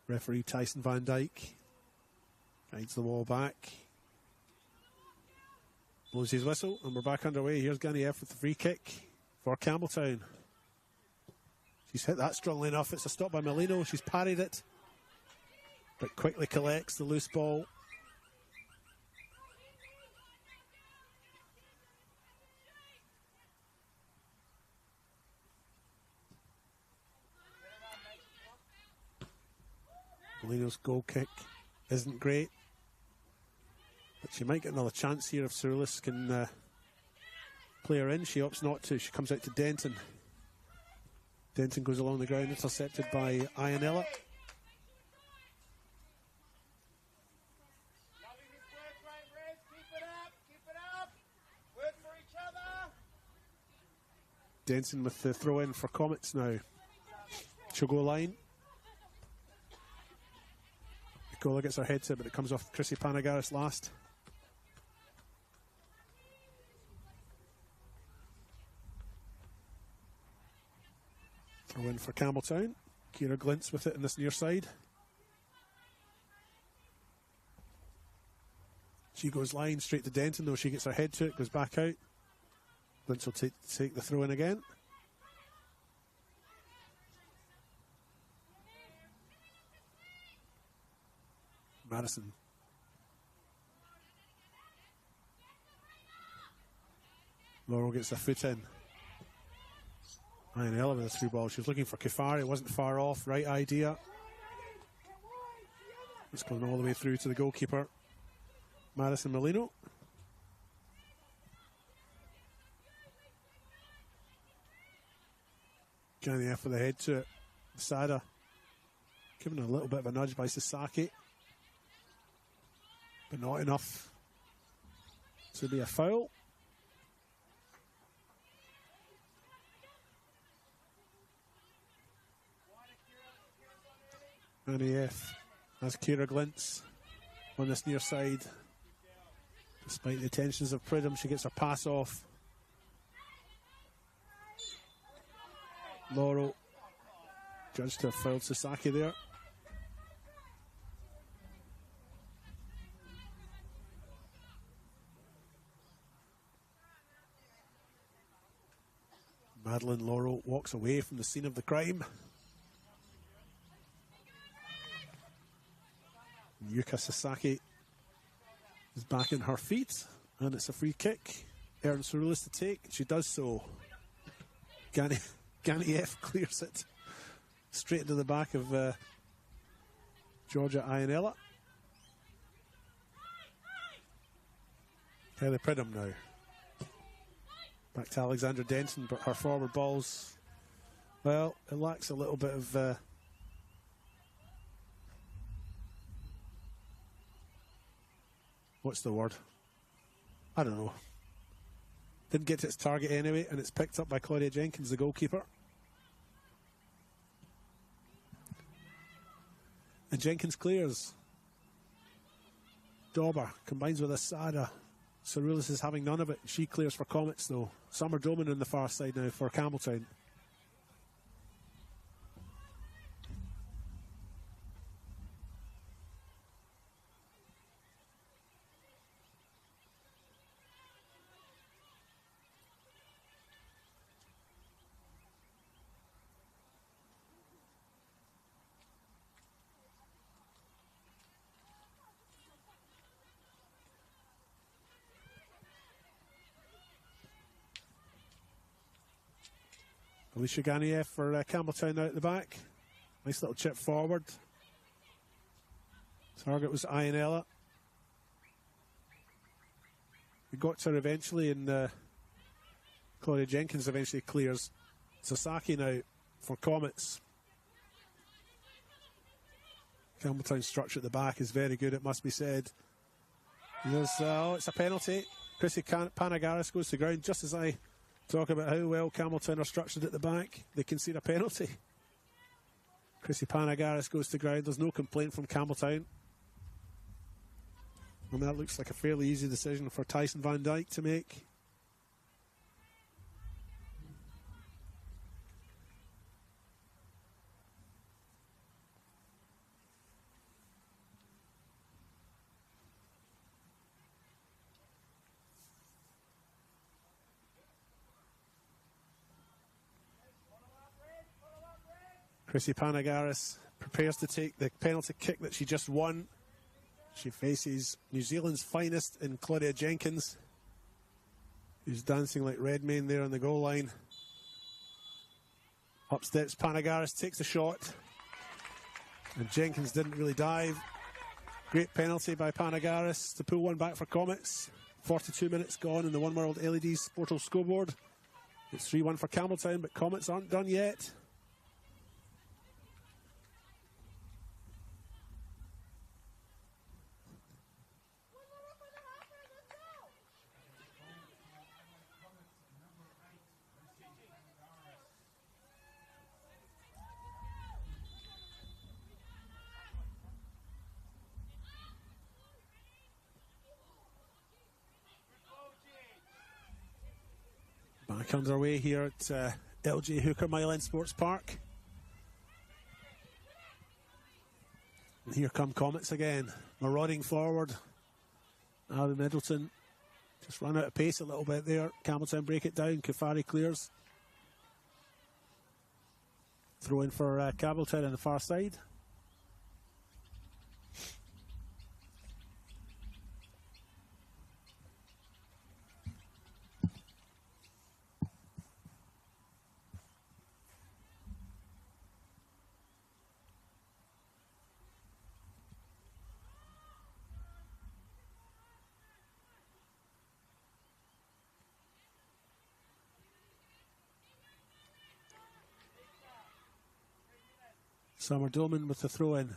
Referee Tyson Van Dyke guides the wall back. Blows his whistle, and we're back underway. Here's Ganiev with the free kick for Campbelltown. She's hit that strongly enough. It's a stop by Molino. She's parried it, but quickly collects the loose ball. Molino's goal kick isn't great, but she might get another chance here if Cerulis can play her in. She opts not to. She comes out to Denton. Denton goes along the ground, intercepted by Ionella. Denton with the throw in for Comets now. She'll go line. Nicola gets her head to it, but it comes off Chrissy Panagaris last. Throw in for Campbelltown. Kira Glintz with it in this near side. She goes line straight to Denton, though she gets her head to it, goes back out. Glintz will take the throw in again. Madison. Laurel gets a foot in. Ionella with a through ball. She was looking for Kefari. It wasn't far off. Right idea. It's going all the way through to the goalkeeper, Madison Molino. Johnny F with the head to it. Sada given a little bit of a nudge by Sasaki, but not enough to be a foul. Annie F has Kira Glintz on this near side. Despite the attentions of Pridham, she gets her pass off. Laurel judged to have fouled Sasaki there. Madeline Laurel walks away from the scene of the crime. Yuka Sasaki is back in her feet, and it's a free kick. Erin Cerulis to take. She does so. Gani F clears it straight into the back of Georgia Ionella. Kelly Pridham now. Back to Alexandra Denton, but her forward balls, well, it lacks a little bit of what's the word? I don't know. Didn't get to its target anyway, and it's picked up by Claudia Jenkins, the goalkeeper. And Jenkins clears. Dauber combines with Asada. Cerulis is having none of it. She clears for Comets though. Summer Doman on the far side now for Campbelltown. Alicia Ganiev for Campbelltown out at the back. Nice little chip forward. Target was Ionella. We got to her eventually, and Claudia Jenkins eventually clears. Sasaki now for Comets. Campbelltown's structure at the back is very good, it must be said. It's a penalty. Chrissy Panagaris goes to ground just as I talk about how well Campbelltown are structured at the back. They concede a penalty. Chrissy Panagaris goes to ground. There's no complaint from Campbelltown. And that looks like a fairly easy decision for Tyson Van Dyke to make. Chrissy Panagaris prepares to take the penalty kick that she just won. She faces New Zealand's finest in Claudia Jenkins, who's dancing like Redmayne there on the goal line. Up steps Panagaris, takes a shot, and Jenkins didn't really dive. Great penalty by Panagaris to pull one back for Comets. 42 minutes gone in the One World LED Sportal scoreboard. It's 3-1 for Campbelltown, but Comets aren't done yet. Back underway here at LJ Hooker Mile End Sports Park. And here come Comets again, marauding forward. Abby Middleton just run out of pace a little bit there. Campbelltown break it down. Kefari clears. Throw in for Campbelltown on the far side. Summer Doman with the throw in.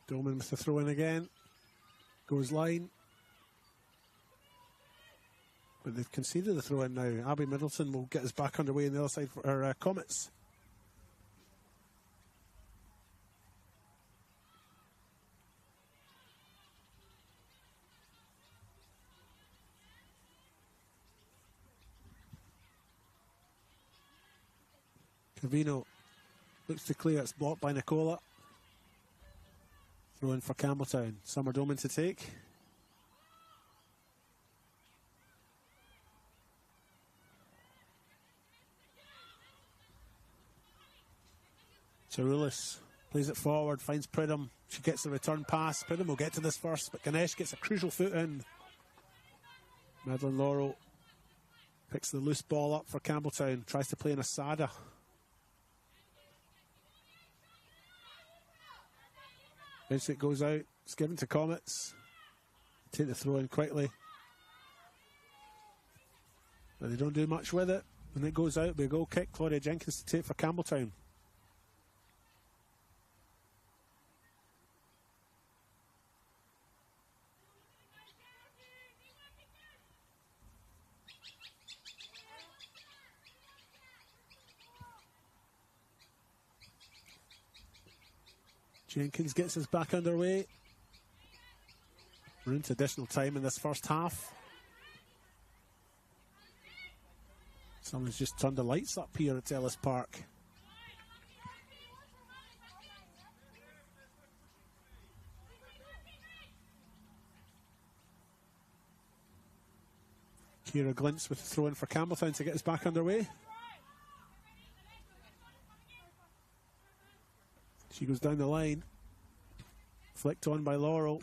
Doman with the throw in again. Goes line. But they've conceded the throw in now. Abby Middleton will get us back underway on the other side for our Comets. Cavino looks to clear. It's blocked by Nicola. Throw in for Campbelltown. Summer Doman to take. Charoulis plays it forward, finds Pridham. She gets the return pass. Pridham will get to this first, but Ganesh gets a crucial foot in. Madeline Laurel picks the loose ball up for Campbelltown. Tries to play in Asada. Eventually it goes out. It's given to Comets. Take the throw in quickly. But they don't do much with it. And it goes out. But a goal kick. Claudia Jenkins to take for Campbelltown. Jenkins gets us back underway. We're into additional time in this first half. Someone's just turned the lights up here at Ellis Park. Kira Glintz with the throw in for Campbelltown to get us back underway. She goes down the line. Flicked on by Laurel.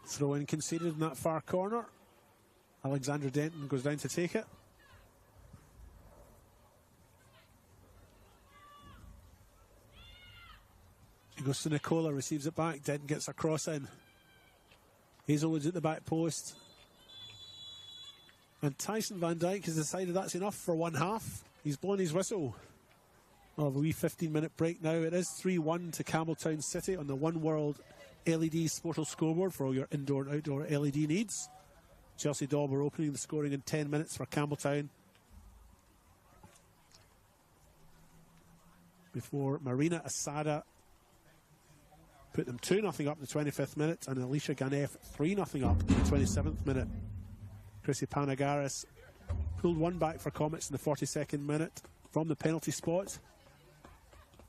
Throw in conceded in that far corner. Alexandra Denton goes down to take it. She goes to Nicola, receives it back. Denton gets a cross in. Hazelwood's at the back post. And Tyson Van Dyke has decided that's enough for one half. He's blown his whistle. We'll have a wee 15-minute break now. It is 3-1 to Campbelltown City on the One World LED Sportal scoreboard for all your indoor and outdoor LED needs. Chelsea Dauber opening the scoring in 10 minutes for Campbelltown. Before Marina Asada put them 2-0 up in the 25th minute, and Alicia Ganef 3-0 up in the 27th minute. Chrissy Panagaris pulled one back for Comets in the 42nd minute from the penalty spot.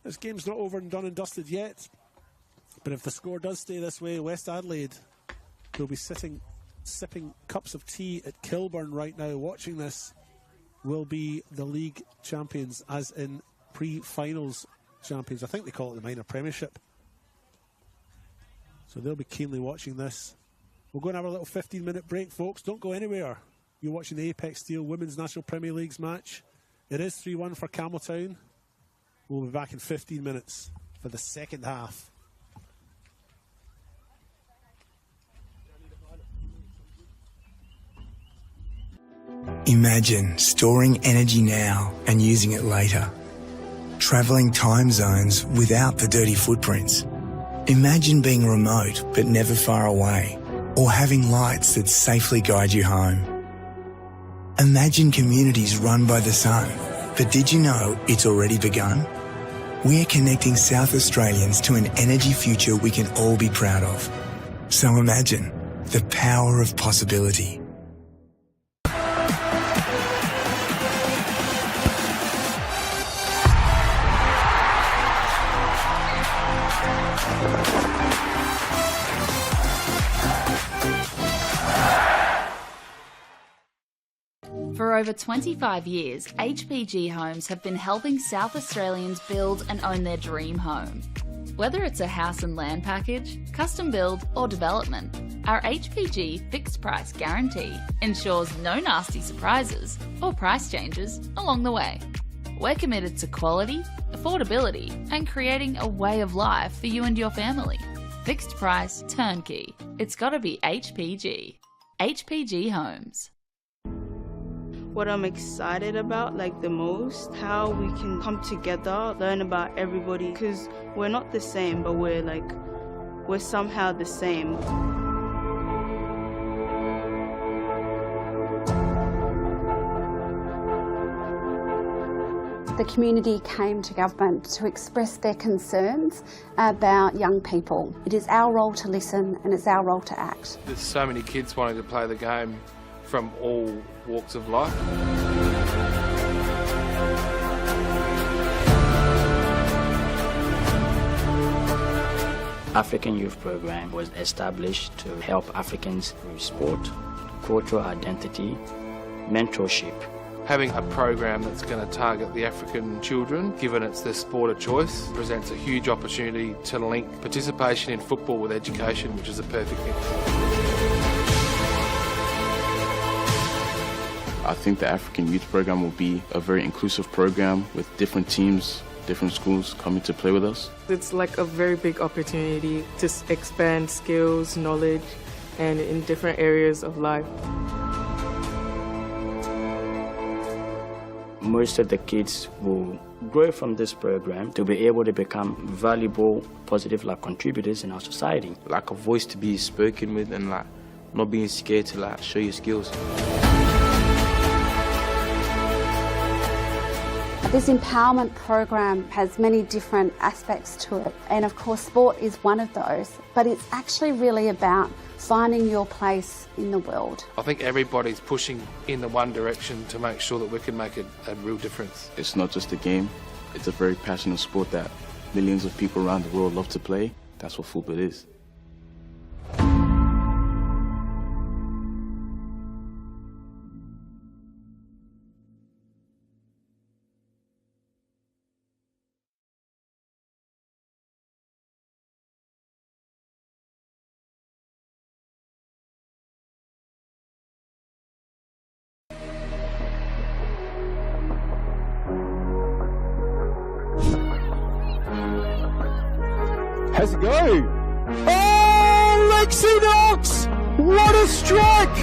This game's not over and done and dusted yet, but if the score does stay this way, West Adelaide will be sipping cups of tea at Kilburn right now watching this, will be the league champions, as in pre-finals champions. I think they call it the minor premiership. So they'll be keenly watching this. We'll go and have a little 15-minute break, folks. Don't go anywhere. You're watching the Apex Steel Women's National Premier League's match. It is 3-1 for Campbelltown. We'll be back in 15 minutes for the second half. Imagine storing energy now and using it later. Travelling time zones without the dirty footprints. Imagine being remote but never far away, or having lights that safely guide you home. Imagine communities run by the sun, but did you know it's already begun? We're connecting South Australians to an energy future we can all be proud of. So imagine the power of possibility. For over 25 years, HPG Homes have been helping South Australians build and own their dream home. Whether it's a house and land package, custom build or development, our HPG fixed price guarantee ensures no nasty surprises or price changes along the way. We're committed to quality, affordability and creating a way of life for you and your family. Fixed price, turnkey. It's gotta be HPG. HPG Homes. What I'm excited about the most, how we can come together, learn about everybody, because we're not the same, but we're somehow the same. The community came to government to express their concerns about young people. It is our role to listen and it's our role to act. There's so many kids wanting to play the game from all walks of life. African Youth Program was established to help Africans through sport, cultural identity, mentorship. Having a program that's going to target the African children, given it's their sport of choice, presents a huge opportunity to link participation in football with education, which is a perfect thing. I think the African Youth Program will be a very inclusive program with different teams, different schools coming to play with us. It's like a very big opportunity to expand skills, knowledge, and in different areas of life. Most of the kids will grow from this program to be able to become valuable, positive contributors in our society. Like a voice to be spoken with and not being scared to show your skills. This empowerment program has many different aspects to it, and of course sport is one of those, but it's actually really about finding your place in the world. I think everybody's pushing in the one direction to make sure that we can make a real difference. It's not just a game, it's a very passionate sport that millions of people around the world love to play. That's what football is. Has a go. Oh, Lexi Knox! What a strike!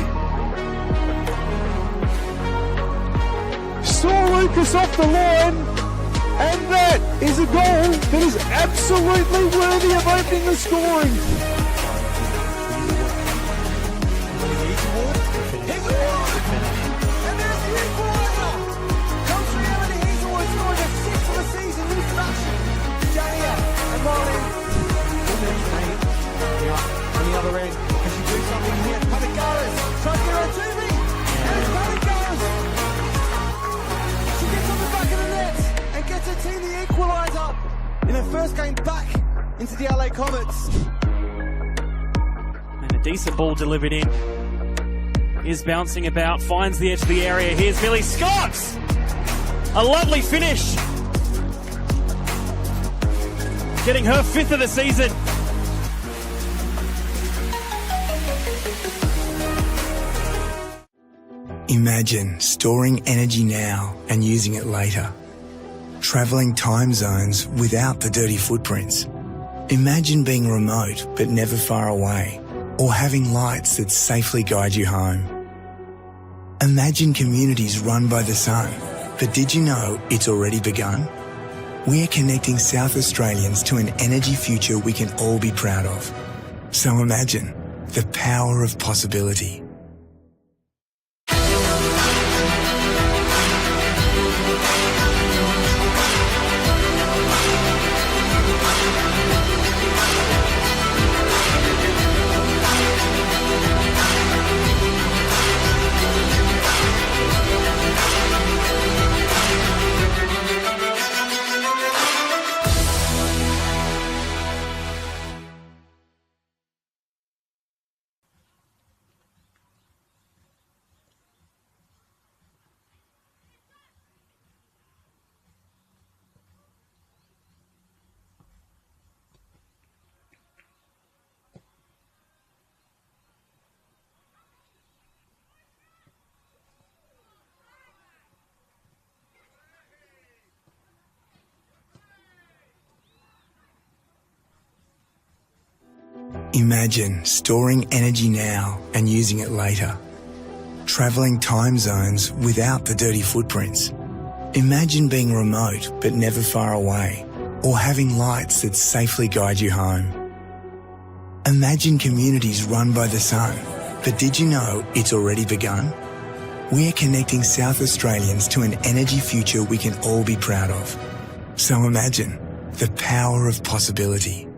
Saw Lucas off the line, and that is a goal that is absolutely worthy of opening the scoring. On the other end, can she do something here? Patagoras, tries to get on to me, and it's Patagoras. She gets on the back of the net and gets her team the equaliser in her first game back into the LA Comets. And a decent ball delivered in. Is bouncing about, finds the edge of the area. Here's Millie Scott! A lovely finish. Getting her 5th of the season. Imagine storing energy now and using it later. Travelling time zones without the dirty footprints. Imagine being remote but never far away, or having lights that safely guide you home. Imagine communities run by the sun, but did you know it's already begun? We're connecting South Australians to an energy future we can all be proud of. So imagine the power of possibility. Imagine storing energy now and using it later. Travelling time zones without the dirty footprints. Imagine being remote but never far away, or having lights that safely guide you home. Imagine communities run by the sun, but did you know it's already begun? We're connecting South Australians to an energy future we can all be proud of. So imagine the power of possibility.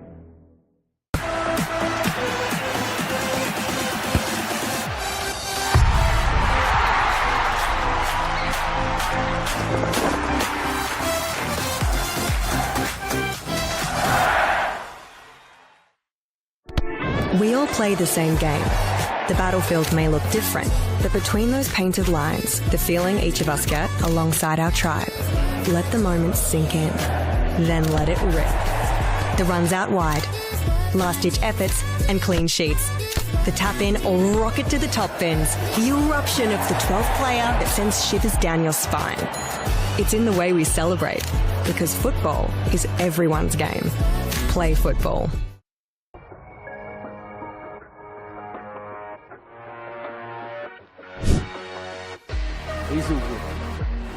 We all play the same game. The battlefield may look different, but between those painted lines, the feeling each of us get alongside our tribe. Let the moment sink in, then let it rip. The runs out wide, last-ditch efforts and clean sheets. The tap in or rocket to the top bins. The eruption of the 12th player that sends shivers down your spine. It's in the way we celebrate, because football is everyone's game. Play football. Hazelwood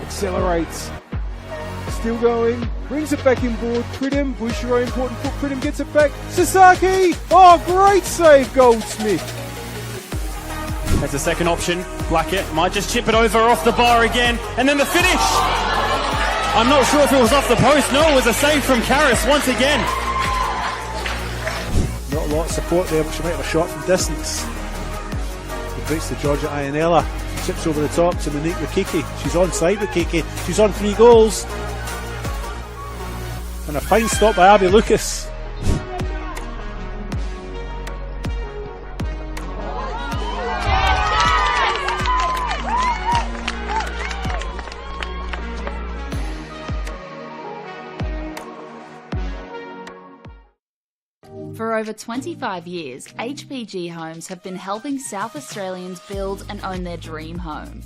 accelerates, still going, brings it back inboard. Pridham, Bushiro, important foot. Pridham gets it back. Sasaki! Oh, great save, Goldsmith. That's a second option. Blackett might just chip it over off the bar again, and then the finish. I'm not sure if it was off the post. No, it was a save from Karras once again. Not a lot of support there, but she might have a shot from distance. He breaks to Georgia Ianella. Chips over the top to Monique Rukiki. She's on side with Kiki. She's on 3 goals. And a fine stop by Abby Lucas. For over 25 years, HPG Homes have been helping South Australians build and own their dream home.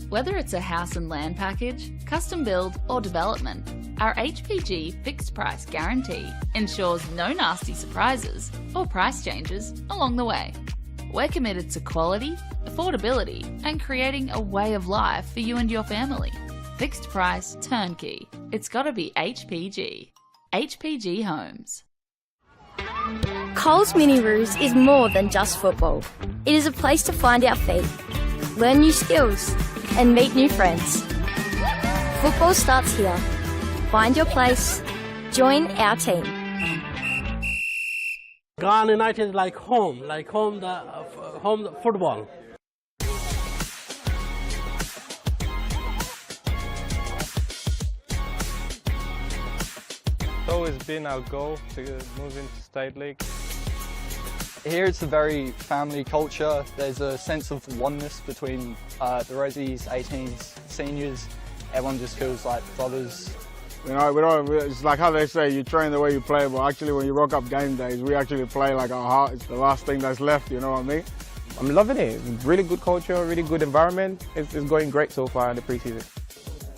Whether it's a house and land package, custom build or development, our HPG fixed price guarantee ensures no nasty surprises or price changes along the way. We're committed to quality, affordability and creating a way of life for you and your family. Fixed price turnkey. It's gotta be HPG. HPG Homes. Coles Mini Roos is more than just football. It is a place to find our feet, learn new skills, and meet new friends. Football starts here. Find your place. Join our team. Ghana United is like home the football. It's always been our goal to move into State League. Here it's a very family culture. There's a sense of oneness between the Rosies, 18s, seniors. Everyone just feels like brothers. You know, it's like how they say, you train the way you play, but actually when you rock up game days, we actually play like our heart is the last thing that's left, you know what I mean? I'm loving it. Really good culture, really good environment. It's going great so far in the pre-season.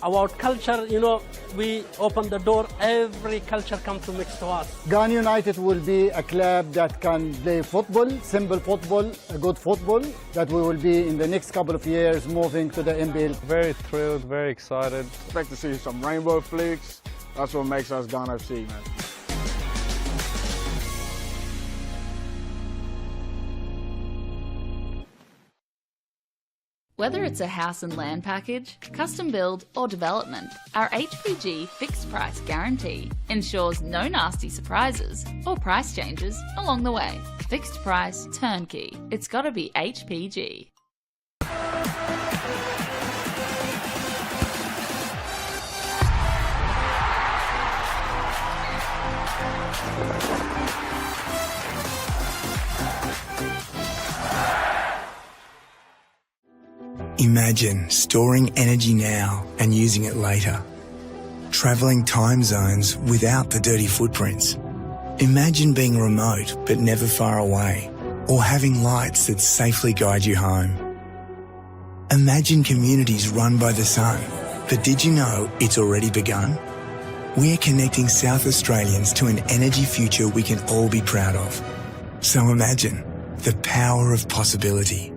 About culture, you know, we open the door, every culture comes to mix to us. Ghana United will be a club that can play football, simple football, a good football, that we will be in the next couple of years moving to the NPL. Very thrilled, very excited. Expect to see some rainbow flicks. That's what makes us Ghana FC, man. Whether it's a house and land package, custom build or development, our HPG fixed price guarantee ensures no nasty surprises or price changes along the way. Fixed price turnkey. It's gotta be HPG. Imagine storing energy now and using it later. Travelling time zones without the dirty footprints. Imagine being remote but never far away, or having lights that safely guide you home. Imagine communities run by the sun, but did you know it's already begun? We're connecting South Australians to an energy future we can all be proud of. So imagine the power of possibility.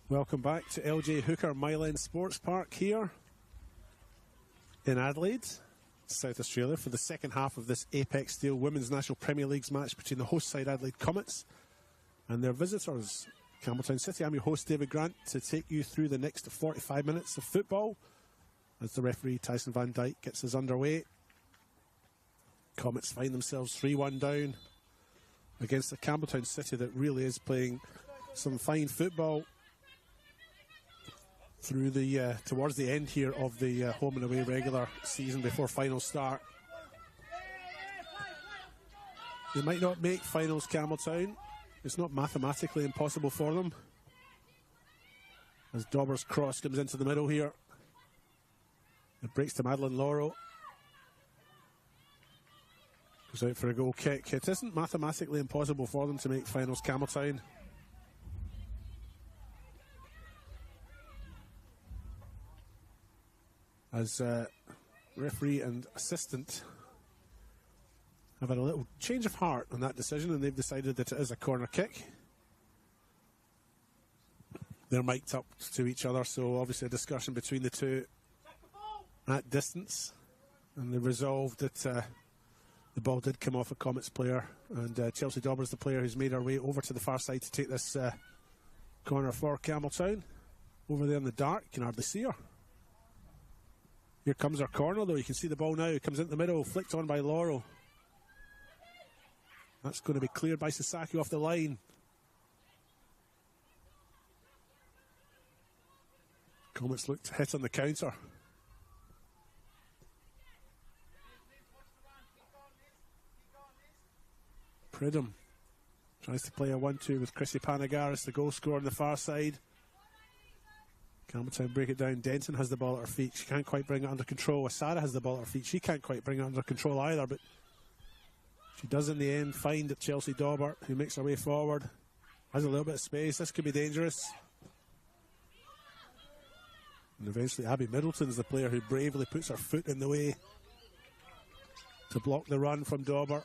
Welcome back to LJ Hooker Myland Sports Park here in Adelaide, South Australia, for the second half of this Apex Steel Women's National Premier Leagues match between the host side Adelaide Comets and their visitors, Campbelltown City. I'm your host, David Grant, to take you through the next 45 minutes of football as the referee, Tyson Van Dyke, gets us underway. Comets find themselves 3-1 down against the Campbelltown City that really is playing some fine football through the towards the end here of the home and away regular season before finals start. They might not make finals, Campbelltown. It's not mathematically impossible for them. As Dauber's cross comes into the middle here. It breaks to Madeline Laurel. Goes out for a goal kick. It isn't mathematically impossible for them to make finals, Campbelltown. As referee and assistant have had a little change of heart on that decision, and they've decided that it is a corner kick. They're mic'd up to each other, so obviously a discussion between the two at distance, and they resolved that the ball did come off a Comets player, and Chelsea Dauber is the player who's made her way over to the far side to take this corner for Campbelltown. Over there in the dark, you can hardly see her. Here comes our corner, though. You can see the ball now. It comes into the middle, flicked on by Laurel. That's going to be cleared by Sasaki off the line. Comets look to hit on the counter. Pridham tries to play a 1-2 with Chrissy Panagaris, the goal scorer on the far side. Campbelltown break it down. Denton has the ball at her feet. She can't quite bring it under control. Asada has the ball at her feet. She can't quite bring it under control either, but she does in the end find it. Chelsea Dauber, who makes her way forward, has a little bit of space. This could be dangerous. And eventually Abby Middleton's the player who bravely puts her foot in the way to block the run from Dauber.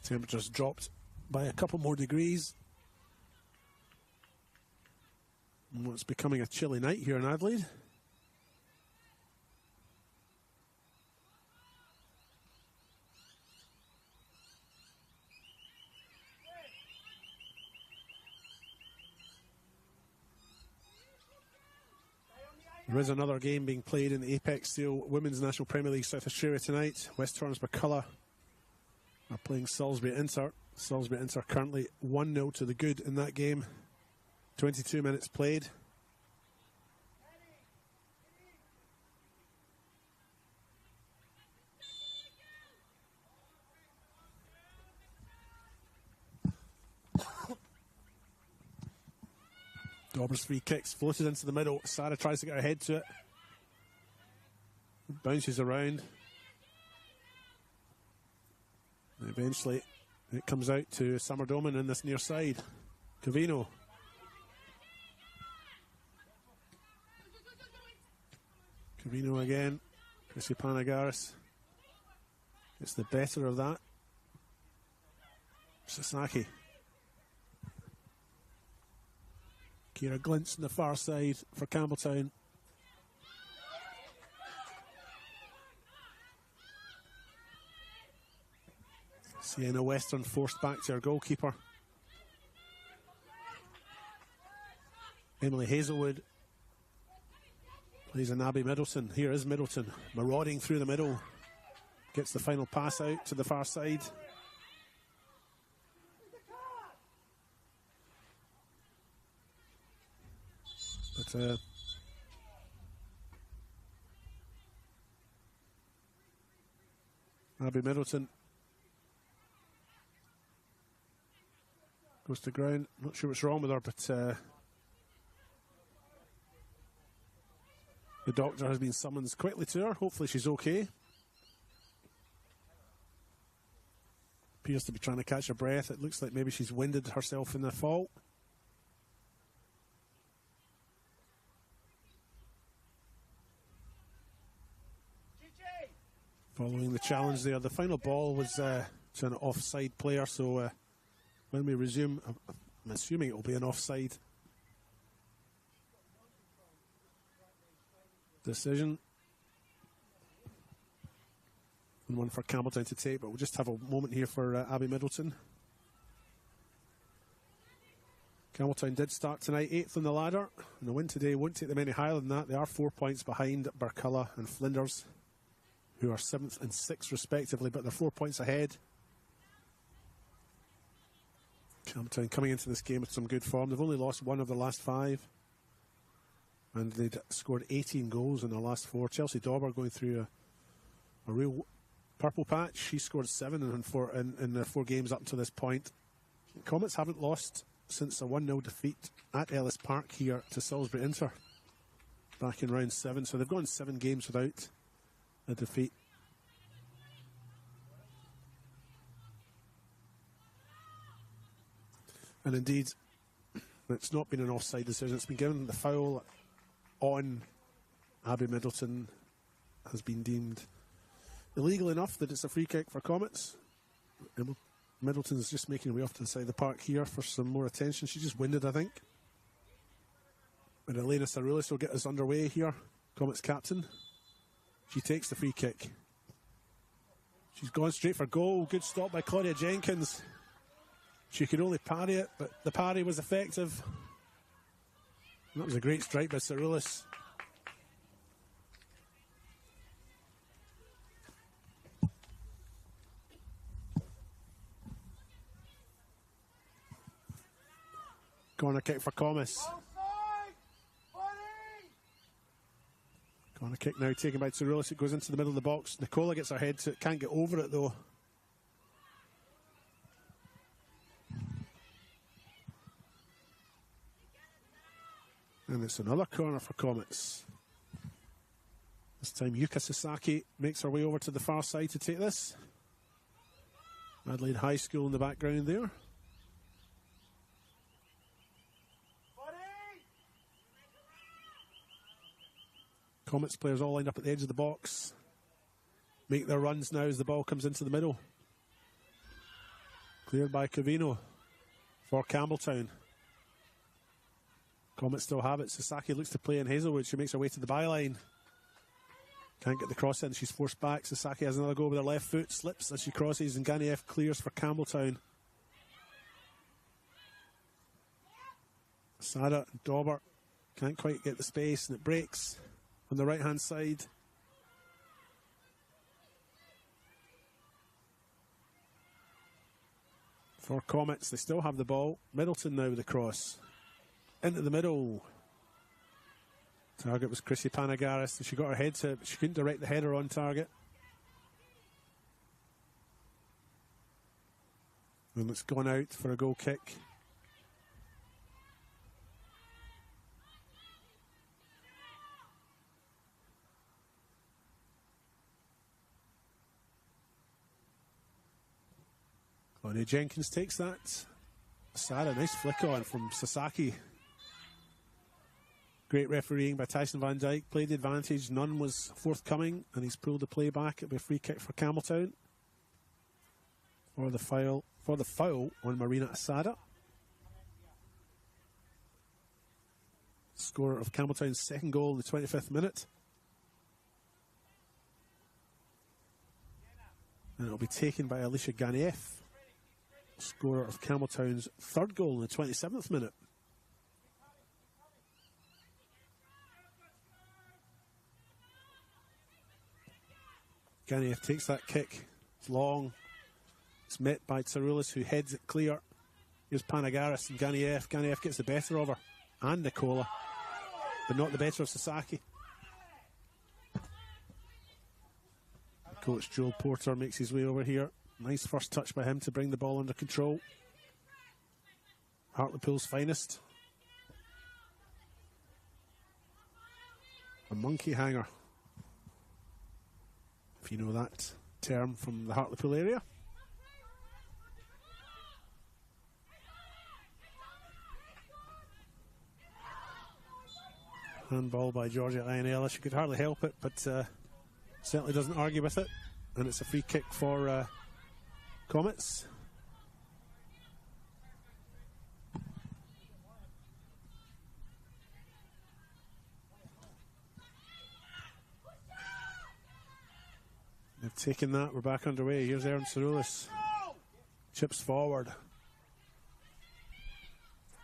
Temperatures dropped by a couple more degrees. And it's becoming a chilly night here in Adelaide. There is another game being played in the Apex Steel Women's National Premier League South Australia tonight. West Torrens McCullough are playing Salisbury Inter. Salisbury Inter currently 1-0 to the good in that game. 22 minutes played. Dauber's free kicks floated into the middle. Sarah tries to get her head to it. Bounces around. And eventually it comes out to Summer Doman in this near side. Cavino. Cavino again. Chrissy Panagaris. It's the better of that. Sasaki. Kira Glintz on the far side for Campbelltown. Sienna Western forced back to her goalkeeper. Emily Hazelwood plays an Abby Middleton. Here is Middleton, marauding through the middle. Gets the final pass out to the far side. But Abby Middleton goes to ground. Not sure what's wrong with her, but the doctor has been summoned quickly to her. Hopefully she's okay. Appears to be trying to catch her breath. It looks like maybe she's winded herself in the fall. Following the challenge there, the final ball was to an offside player, so when we resume, I'm assuming it will be an offside decision. And one for Campbelltown to take, but we'll just have a moment here for Abby Middleton. Campbelltown did start tonight 8th on the ladder, and the win today won't take them any higher than that. They are 4 points behind Burculla and Flinders, who are 7th and 6th respectively, but they're 4 points ahead. Campbelltown coming into this game with some good form. They've only lost one of their last 5, and they'd scored 18 goals in their last 4. Chelsea Dauber going through a real purple patch. She scored 7 in their 4 games up to this point. Comets haven't lost since a 1-0 defeat at Ellis Park here to Salisbury Inter back in round 7, so they've gone 7 games without a defeat. And indeed, it's not been an offside decision. It's been given. The foul on Abby Middleton has been deemed illegal enough that it's a free kick for Comets. Middleton's just making her way off to the side of the park here for some more attention. She's just winded, I think. And Elena Saroulis will get us underway here, Comets captain. She takes the free kick. She's gone straight for goal. Good stop by Claudia Jenkins. She could only parry it, but the parry was effective. And that was a great strike by Saroulis. Corner kick for Comets. Corner kick now taken by Saroulis. It goes into the middle of the box. Nicola gets her head to it. Can't get over it though. And it's another corner for Comets. This time Yuka Sasaki makes her way over to the far side to take this. Adelaide High School in the background there. Comets players all lined up at the edge of the box. Make their runs now as the ball comes into the middle. Cleared by Covino for Campbelltown. Comets still have it. Sasaki looks to play in Hazelwood. She makes her way to the byline. Can't get the cross in. She's forced back. Sasaki has another go with her left foot. Slips as she crosses, and Ganiev clears for Campbelltown. Sada and Dauber can't quite get the space, and it breaks on the right-hand side. For Comets, they still have the ball. Middleton now with the cross. Into the middle. Target was Chrissy Panagaris, and she got her head to it, but she couldn't direct the header on target. And it's gone out for a goal kick. Claudia Jenkins takes that. Sada, nice flick on from Sasaki. Great refereeing by Tyson Van Dyke. Played the advantage, none was forthcoming, and he's pulled the play back. It'll be a free kick for Campbelltown. For the foul on Marina Asada. Scorer of Campbelltown's second goal in the 25th minute. And it'll be taken by Alicia Ganiev, scorer of Campbelltown's third goal in the 27th minute. Ganiev takes that kick. It's long. It's met by Tsaroulis, who heads it clear. Here's Panagaris and Ganiev. Ganiev gets the better of her. And Nicola. But not the better of Sasaki. Coach Joel Porter makes his way over here. Nice first touch by him to bring the ball under control. Hartlepool's finest. A monkey hanger, if you know that term from the Hartlepool area. Handball by Georgia Ionella. She could hardly help it, but certainly doesn't argue with it. And it's a free kick for Comets. They've taken that. We're back underway. Here's Erin Tsaroulis. Chips forward.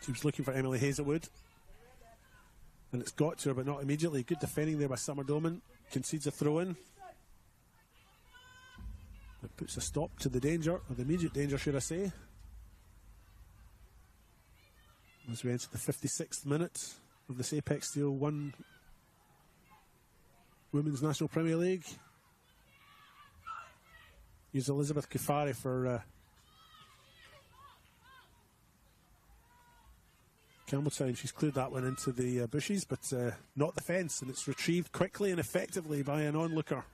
She was looking for Emily Hazelwood. And it's got to her, but not immediately. Good defending there by Summer Doman. Concedes a throw-in. It puts a stop to the danger, or the immediate danger, should I say. As we enter the 56th minute of this Apex Steel 1 Women's National Premier League. Here's Elizabeth Kufari for Campbelltown. She's cleared that one into the bushes, but not the fence, and it's retrieved quickly and effectively by an onlooker.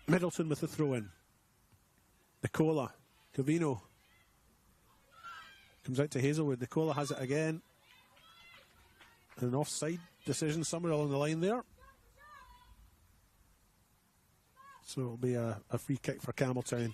Middleton with the throw-in. Nicola. Covino. Comes out to Hazelwood. Nicola has it again. An offside decision somewhere along the line there. So it'll be a free kick for Campbelltown.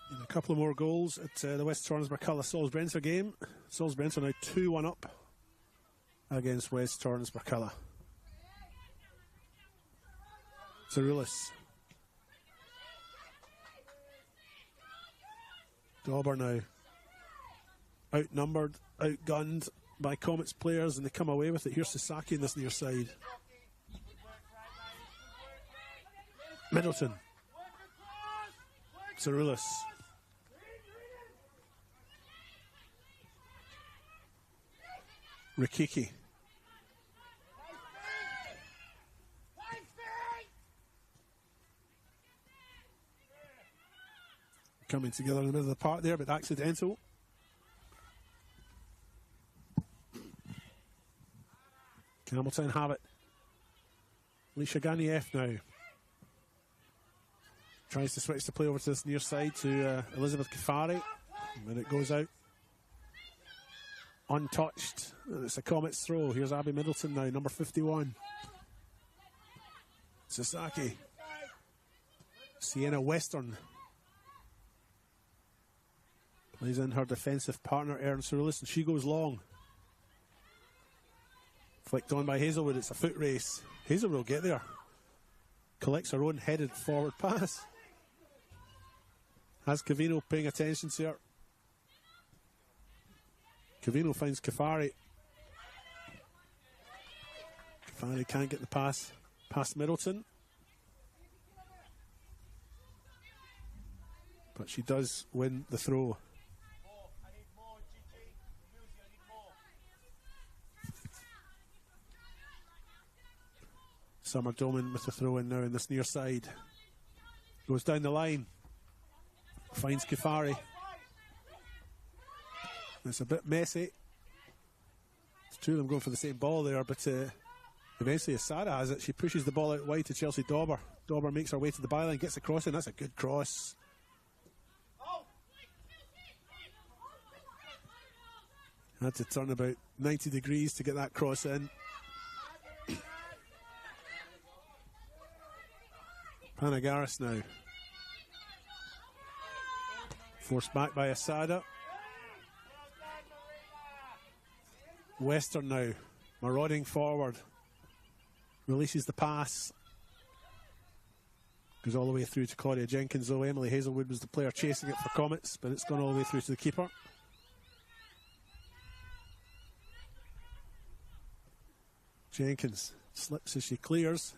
And a couple of more goals at the West Torrens-Burculla Salisbury game. Salisbury are now 2-1 up against West Torrens-Burculla. Tsaroulis. Dauber now outnumbered, outgunned by Comets players, and they come away with it. Here's Sasaki in this near side. Middleton. Tsaroulis. Rikiki. coming together in the middle of the park there, but accidental. Campbelltown have it. Alicia Ganieff now. Tries to switch the play over to this near side to Elizabeth Kafari. And it goes out. Untouched. And it's a Comets throw. Here's Abby Middleton now, number 51. Sasaki. Sienna Western. Plays in her defensive partner, Erin Cerulis, and she goes long. Flicked on by Hazelwood. It's a foot race. Hazelwood will get there. Collects her own headed forward pass. Has Cavino paying attention to her. Cavino finds Kafari. Kafari can't get the pass past Middleton. But she does win the throw. Summer Doman with the throw in now in this near side. Goes down the line. Finds Kafari. It's a bit messy. It's two of them going for the same ball there, but eventually Asada has it. She pushes the ball out wide to Chelsea Dauber. Dauber makes her way to the byline, gets the cross in. That's a good cross. Had to turn about 90 degrees to get that cross in. Panagaris now. Forced back by Asada. Western now. Marauding forward. Releases the pass. Goes all the way through to Claudia Jenkins, though. Emily Hazelwood was the player chasing it for Comets, but it's gone all the way through to the keeper. Jenkins slips as she clears.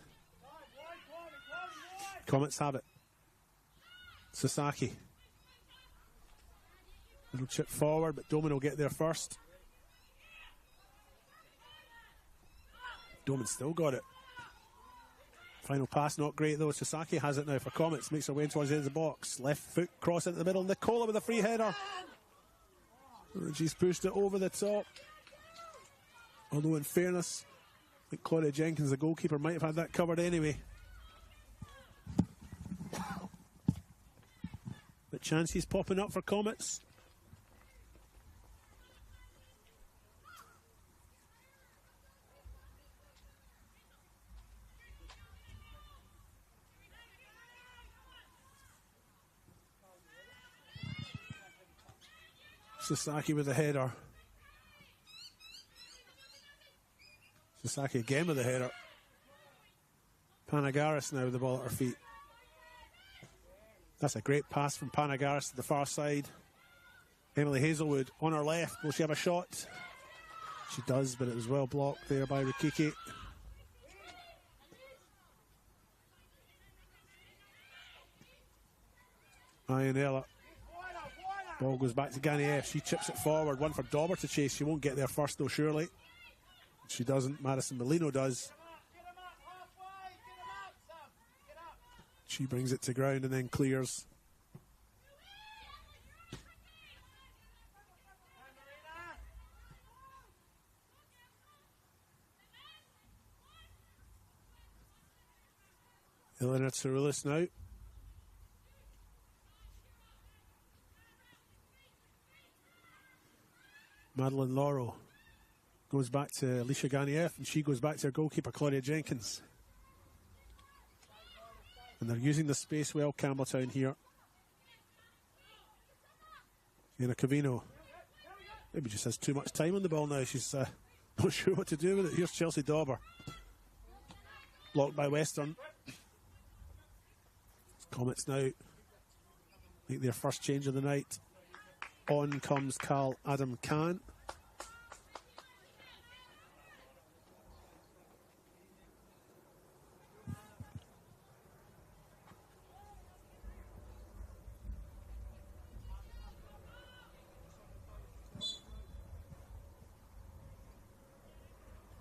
Comets have it. Sasaki. Little chip forward, but Doman will get there first. Doman still got it. Final pass not great though. Sasaki has it now for Comets. Makes her way towards the end of the box. Left foot cross into the middle. Nicola with a free header. And she's pushed it over the top. Although in fairness, I think Claudia Jenkins, the goalkeeper, might have had that covered anyway. But chances popping up for Comets. Sasaki with the header. Sasaki again with the header. Panagaris now with the ball at her feet. That's a great pass from Panagaris to the far side. Emily Hazelwood on her left. Will she have a shot? She does, but it was well blocked there by Rikiki. Ionella. Ball goes back to Ganieff. She chips it forward. One for Dauber to chase. She won't get there first though, surely. She doesn't. Madison Molino does. She brings it to ground and then clears. Elena Tsurulis now. Madeline Laurel goes back to Alicia Ganieff, and she goes back to her goalkeeper, Claudia Jenkins. And they're using the space well, Campbelltown here. Sienna Cavino maybe just has too much time on the ball now. She's not sure what to do with it. Here's Chelsea Dauber. Blocked by Western. Comets now make their first change of the night. On comes Carl Adam Khan.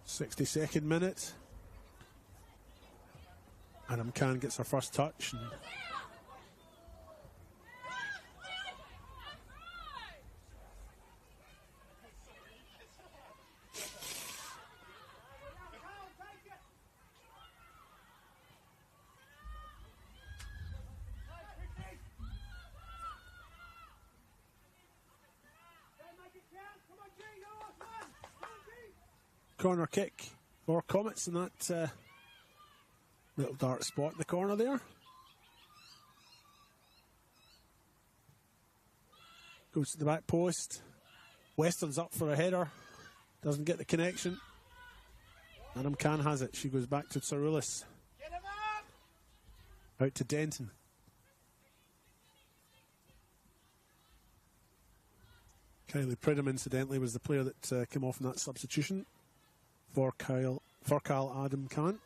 .62 minute. Adam Khan gets her first touch. And corner kick for Comets in that little dark spot in the corner there. Goes to the back post. Weston's up for a header. Doesn't get the connection. Adam Khan has it. She goes back to Tsaroulis. Out to Denton. Kylie Pridham, incidentally, was the player that came off in that substitution for Kyle Adam Khan.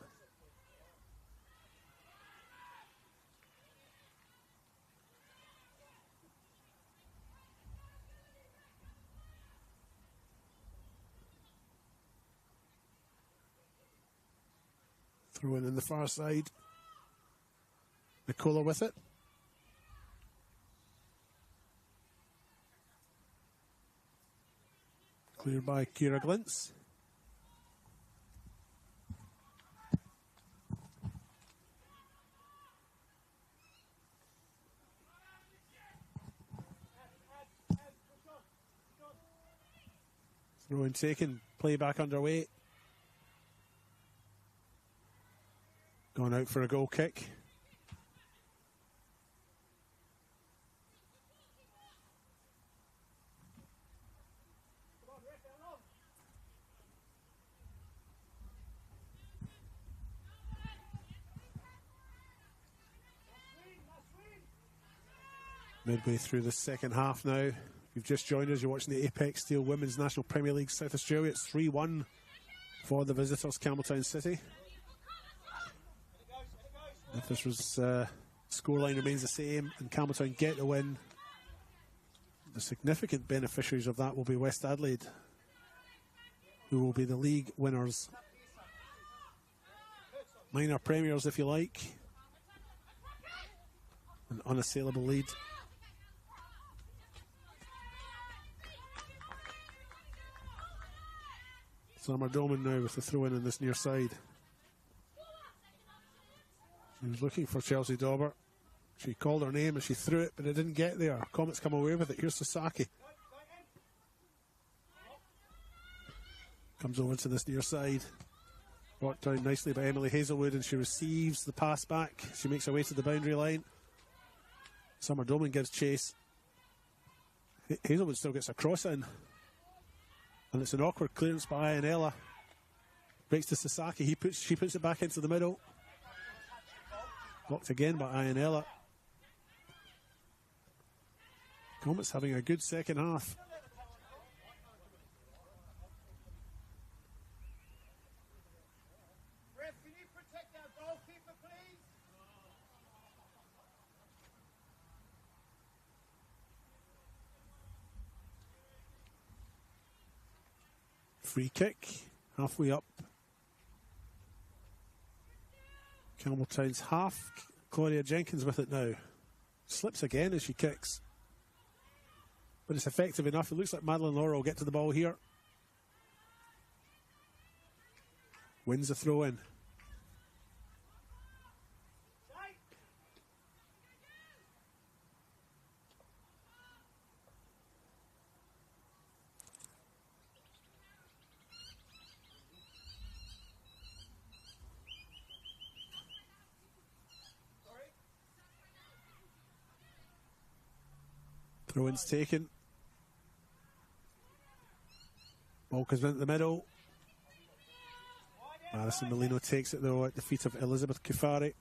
Throw in the far side. Nicola with it. Cleared by Kira Glintz. Throw in taken. Play back underway. Going out for a goal kick. Midway through the second half now. If you've just joined us, you're watching the Apex Steel Women's National Premier League South Australia. It's 3-1 for the visitors, Campbelltown City. If this was scoreline remains the same and Campbelltown get the win, the significant beneficiaries of that will be West Adelaide, who will be the league winners. Minor premiers, if you like. An unassailable lead. Summer Doman now with the throw-in on this near side. She was looking for Chelsea Dauber. She called her name and she threw it, but it didn't get there. Comets come away with it. Here's Sasaki. Comes over to this near side. Brought down nicely by Emily Hazelwood, and she receives the pass back. She makes her way to the boundary line. Summer Doman gives chase. Hazelwood still gets a cross in. And it's an awkward clearance by Ionella. Breaks to Sasaki. She puts it back into the middle. Blocked again by Ionella. Comets having a good second half. Ref, can you protect our goalkeeper, please? Free kick, halfway up. Campbelltown's half. Claudia Jenkins with it now. Slips again as she kicks. But it's effective enough. It looks like Madeline Laura will get to the ball here. Wins the throw in. Throw-in's taken. Ball comes into the middle. Madison Molino takes it though at the feet of Elizabeth Kufari.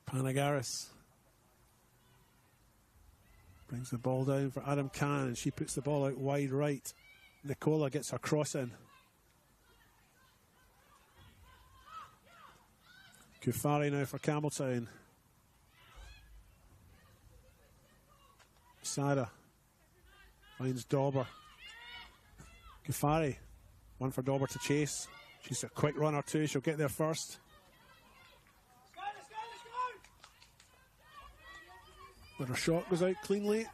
Panagaris brings the ball down for Adam Khan, and she puts the ball out wide right. Nicola gets her cross in. Kufari now for Campbelltown. Sada finds Dauber. Kufari, one for Dauber to chase. She's a quick runner too, she'll get there first. But her shot goes out cleanly,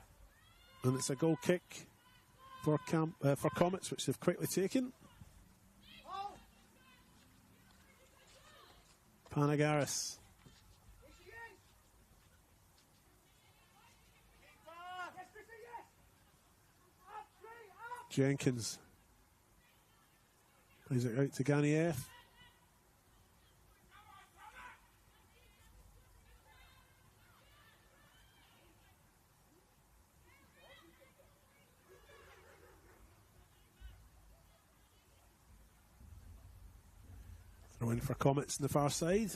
and it's a goal kick for Comets, which they've quickly taken. Panagaris. Jenkins plays it out to Ganiev. Throw in for Comets on the far side.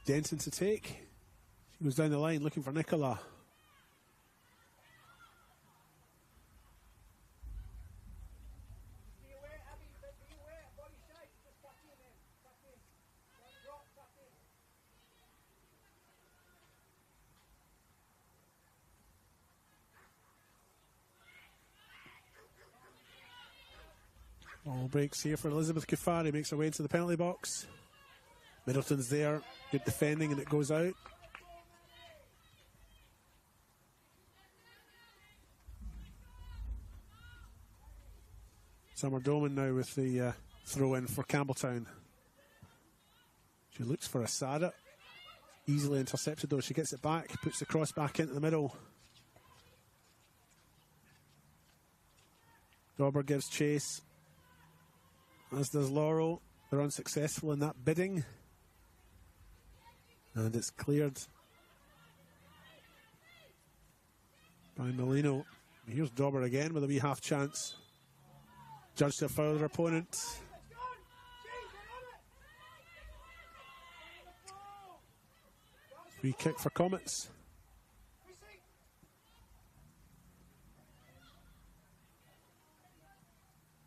Denton to take. She goes down the line looking for Nicola. Ball breaks here for Elizabeth Kufari, makes her way into the penalty box. Middleton's there, good defending, and it goes out. Summer Doman now with the throw in for Campbelltown. She looks for Asada. Easily intercepted though. She gets it back, puts the cross back into the middle. Dauber gives chase, as does Laurel. They're unsuccessful in that bidding. And it's cleared by Molino. Here's Dauber again with a wee half chance. Judged to foul their opponent. Free kick for Comets.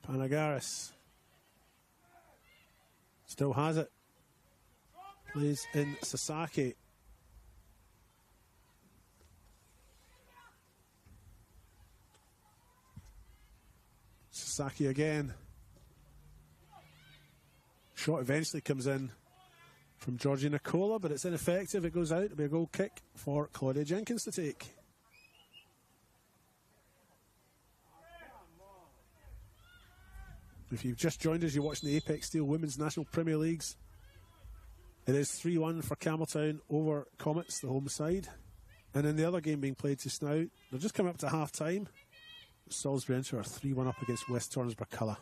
Panagaris still has it. Plays in Sasaki. Sasaki again. Shot eventually comes in from Georgie Nicola, but it's ineffective. It goes out. It'll be a goal kick for Claudia Jenkins to take. If you've just joined us, you're watching the Apex Steel Women's National Premier Leagues. It is 3-1 for Campbelltown over Comets, the home side. And in the other game being played just now, they're just coming up to half time. Salisbury Inter are 3-1 up against West Tornsborough Colour.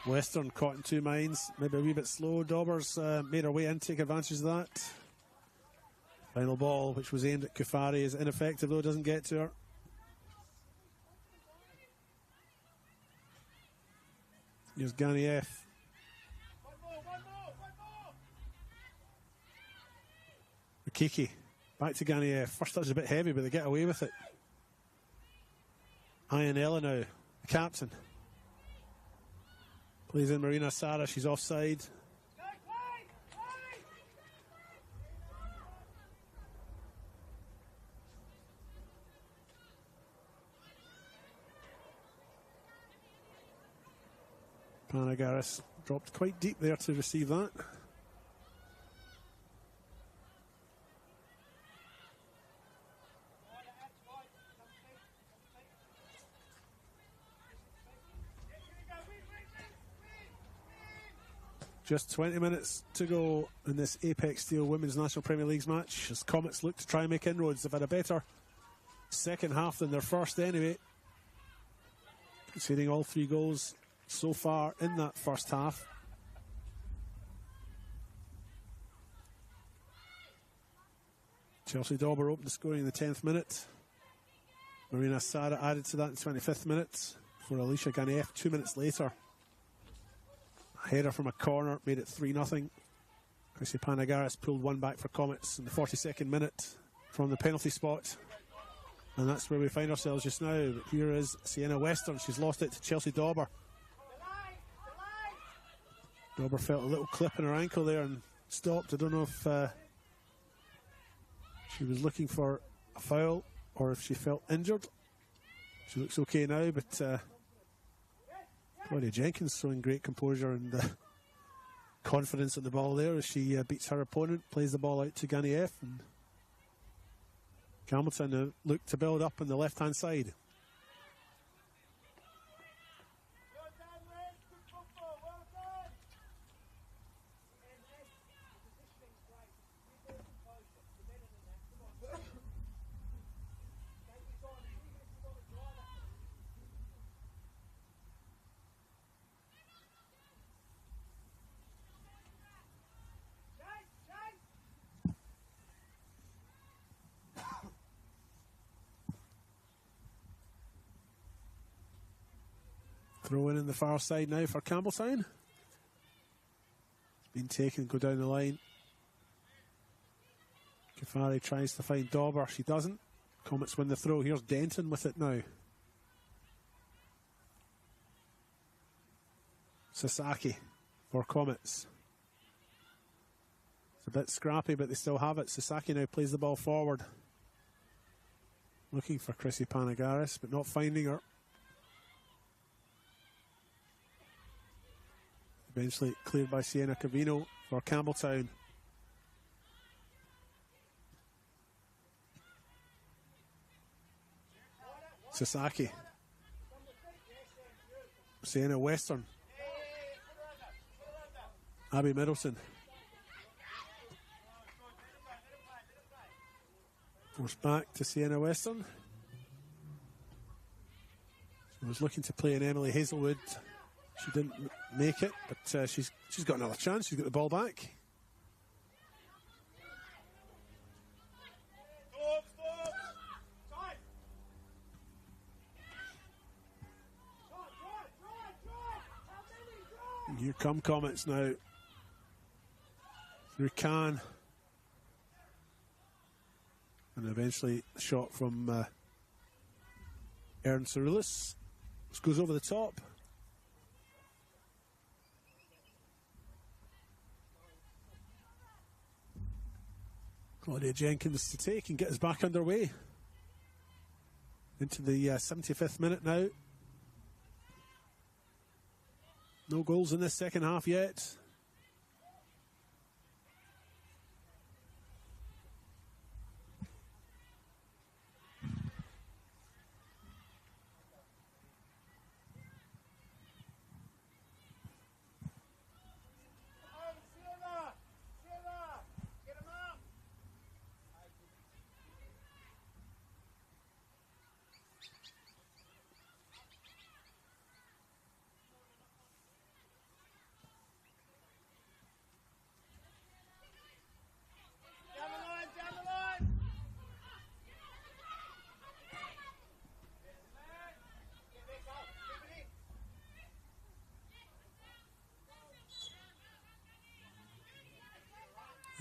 Western caught in two minds, maybe a wee bit slow. Daubers made her way in, take advantage of that. Final ball, which was aimed at Kufari, is ineffective though, doesn't get to her. Here's Ganiev. Kiki, back to Ganiev. First touch is a bit heavy, but they get away with it. Ianella now, the captain. Plays in Marina Sara, she's offside. Panagaris dropped quite deep there to receive that. Just 20 minutes to go in this Apex Steel Women's National Premier Leagues match as Comets look to try and make inroads. They've had a better second half than their first anyway, conceding all three goals so far in that first half. Chelsea Dauber opened the scoring in the 10th minute. Marina Sara added to that in the 25th minute for Alicia Ganiev 2 minutes later. A header from a corner made it 3-0. Chrissy Panagaris pulled one back for Comets in the 42nd minute from the penalty spot. And that's where we find ourselves just now. But here is Sienna Western. She's lost it to Chelsea Dauber. Dauber felt a little clip in her ankle there and stopped. I don't know if she was looking for a foul or if she felt injured. She looks okay now, but Claudia Jenkins showing great composure and confidence on the ball there as she beats her opponent, plays the ball out to Ganieff, and Campbelltown look to build up on the left-hand side. Throw in the far side now for Campbelltown. It's been taken, go down the line. Kafari tries to find Dauber, she doesn't. Comets win the throw. Here's Denton with it now. Sasaki for Comets. It's a bit scrappy, but they still have it. Sasaki now plays the ball forward. Looking for Chrissy Panagaris, but not finding her. Eventually cleared by Sienna Cavino for Campbelltown. Sasaki. Sienna Western. Abby Middleton. Forced back to Sienna Western. She was looking to play in Emily Hazelwood. She didn't make it, but she's got another chance. She's got the ball back. And here come Comets now. Through Khan. And eventually a shot from Erin Cerulis. This goes over the top. Claudia Jenkins to take and get us back underway. Into the 75th minute now. No goals in this second half yet.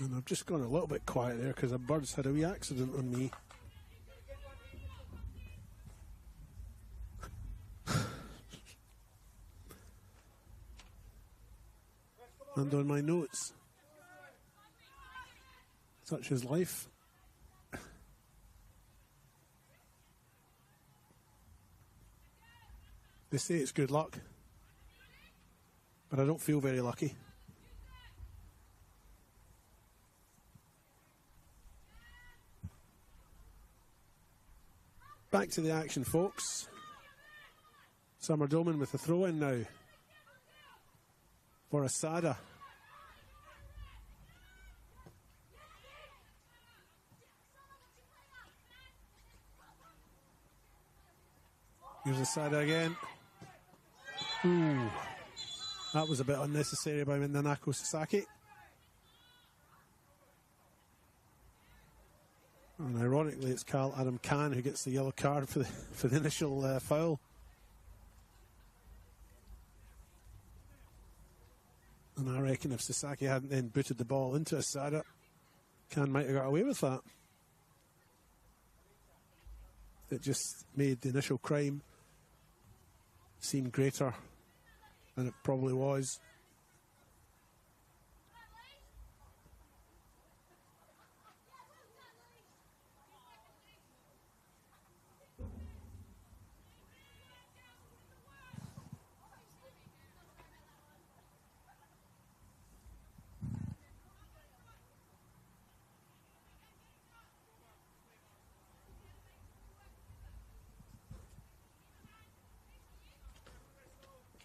And I've just gone a little bit quiet there because a bird's had a wee accident on me. And on my notes. Such is life. They say it's good luck, but I don't feel very lucky. Back to the action, folks. Summer Doman with the throw-in now for Asada. Here's Asada again. Ooh, that was a bit unnecessary by Mindanako Sasaki. And ironically, it's Carl Adam Khan who gets the yellow card for the initial foul. And I reckon if Sasaki hadn't then booted the ball into Asada, Khan might have got away with that. It just made the initial crime seem greater than it probably was.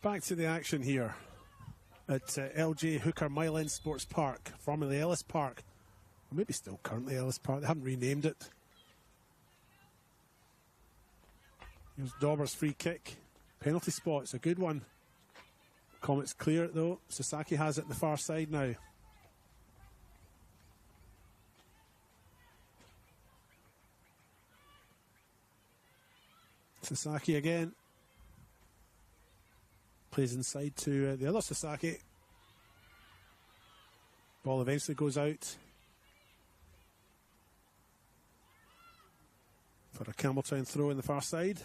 Back to the action here at LJ Hooker Mile End Sports Park, formerly Ellis Park, or maybe still currently Ellis Park. They haven't renamed it. Here's Dauber's free kick. Penalty spot, it's a good one. Comets clear it though. Sasaki has it on the far side now. Sasaki again. Plays inside to the other Sasaki. Ball eventually goes out for a Campbelltown throw in the far side.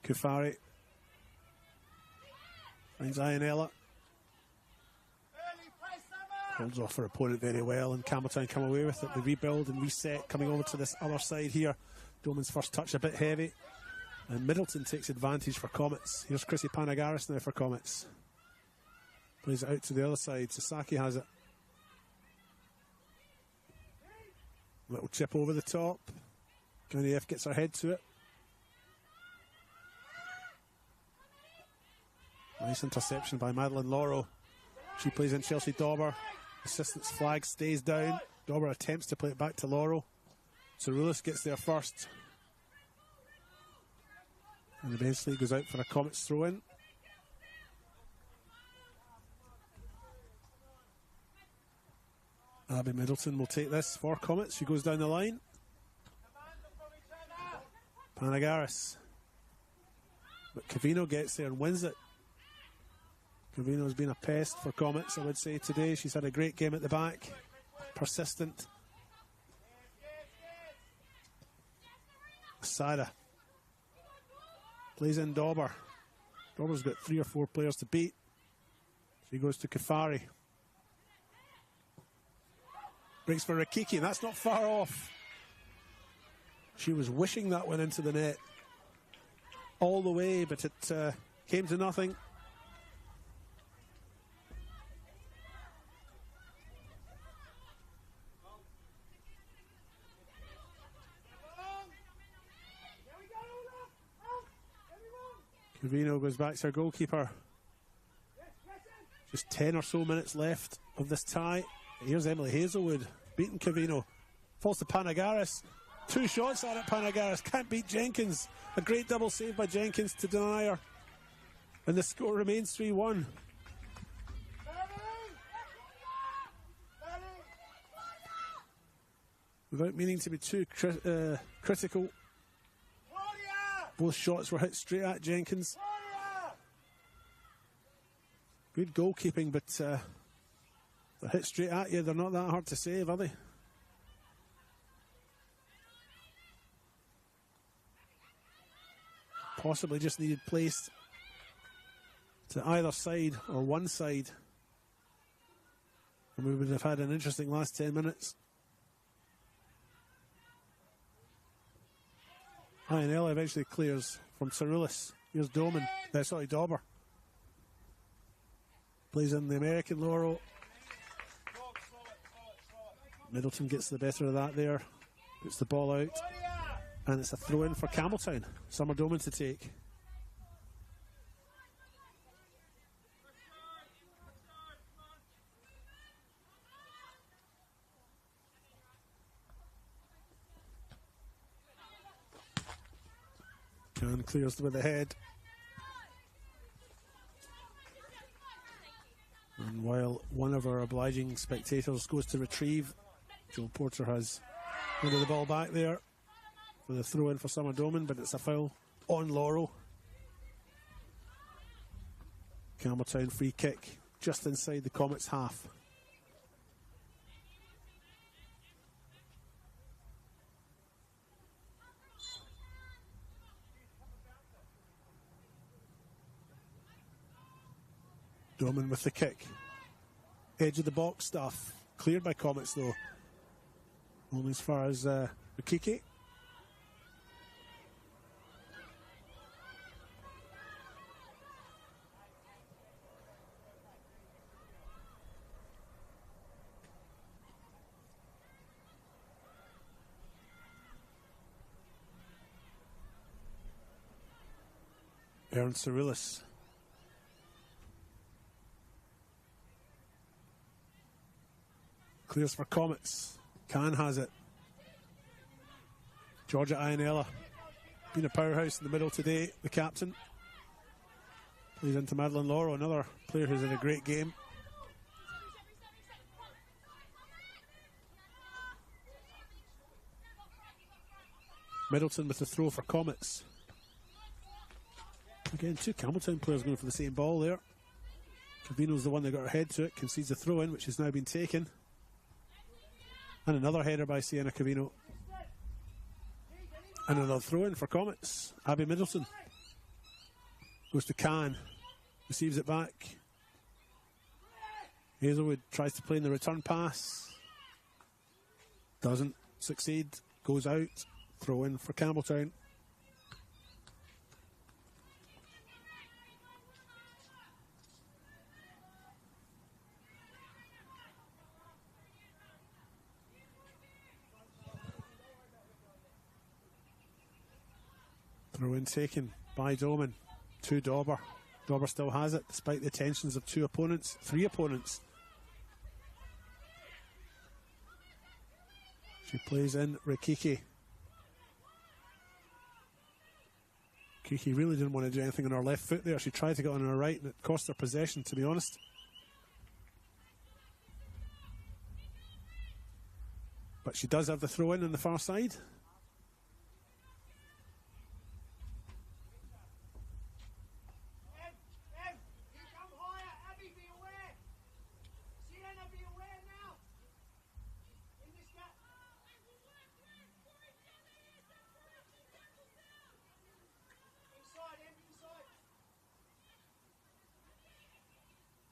Kufari finds Ianella. Holds off her opponent very well, and Campbelltown come away with it. They rebuild and reset, coming over to this other side here. Doman's first touch a bit heavy, and Middleton takes advantage for Comets. Here's Chrissy Panagaris now for Comets. Plays it out to the other side. Sasaki has it. Little chip over the top. County F gets her head to it. Nice interception by Madeline Laurel. She plays in Chelsea Dauber. Assistant's flag stays down. Dauber attempts to play it back to Laurel. Cerulis gets there first. And eventually goes out for a Comets throw in. Abby Middleton will take this for Comets. She goes down the line. Panagaris. But Cavino gets there and wins it. Cavino's been a pest for Comets, I would say, today. She's had a great game at the back. Persistent. Sada plays in Dauber. Dauber's got 3 or 4 players to beat. She goes to Kafari. Breaks for Rakiki, and that's not far off. She was wishing that went into the net all the way, but it came to nothing. Cavino goes back to her goalkeeper. Just 10 or so minutes left of this tie. Here's Emily Hazelwood beating Cavino. Falls to Panagaris. 2 shots at it, Panagaris. Can't beat Jenkins. A great double save by Jenkins to deny her. And the score remains 3-1. Without meaning to be too critical, both shots were hit straight at Jenkins. Good goalkeeping, but they're hit straight at you. They're not that hard to save, are they? Possibly just needed placed to either side or one side, and we would have had an interesting last 10 minutes. Ianella eventually clears from Cerulis. Here's Dauber. Plays in the American Laurel. Middleton gets the better of that there. Puts the ball out. And it's a throw in for Campbelltown. Summer Doman to take. Can clears with the head. And while one of our obliging spectators goes to retrieve, Joe Porter has handed the ball back there for the throw in for Summer Doman, but it's a foul on Laurel. Campbelltown free kick just inside the Comets half. Doman with the kick. Edge of the box stuff. Cleared by Comets though. Only as far as Rikiki. Aaron Cerulis. Clears for Comets. Khan has it. Georgia Ionella. Been a powerhouse in the middle today, the captain. Plays into Madeline Lauro, another player who's in a great game. Middleton with the throw for Comets. Again, two Campbelltown players going for the same ball there. Cavino's the one that got her head to it, concedes the throw in, which has now been taken. And another header by Sienna Cavino. And another throw in for Comets. Abby Middleton goes to Khan, receives it back. Hazelwood tries to play in the return pass. Doesn't succeed, goes out. Throw in for Campbelltown. Throw in taken by Doman to Dauber. Dauber still has it despite the attentions of three opponents. She plays in Rikiki. Kiki really didn't want to do anything on her left foot there. She tried to get on her right and it cost her possession, to be honest. But she does have the throw in on the far side.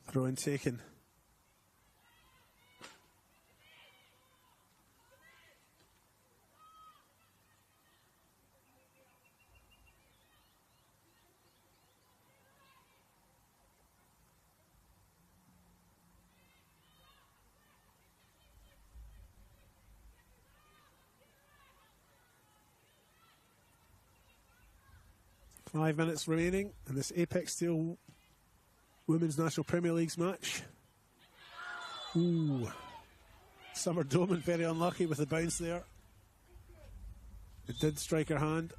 Throw in taken. Five minutes remaining in this Apex Steel Women's National Premier Leagues match. Ooh. Summer Doman very unlucky with the bounce there. It did strike her hand.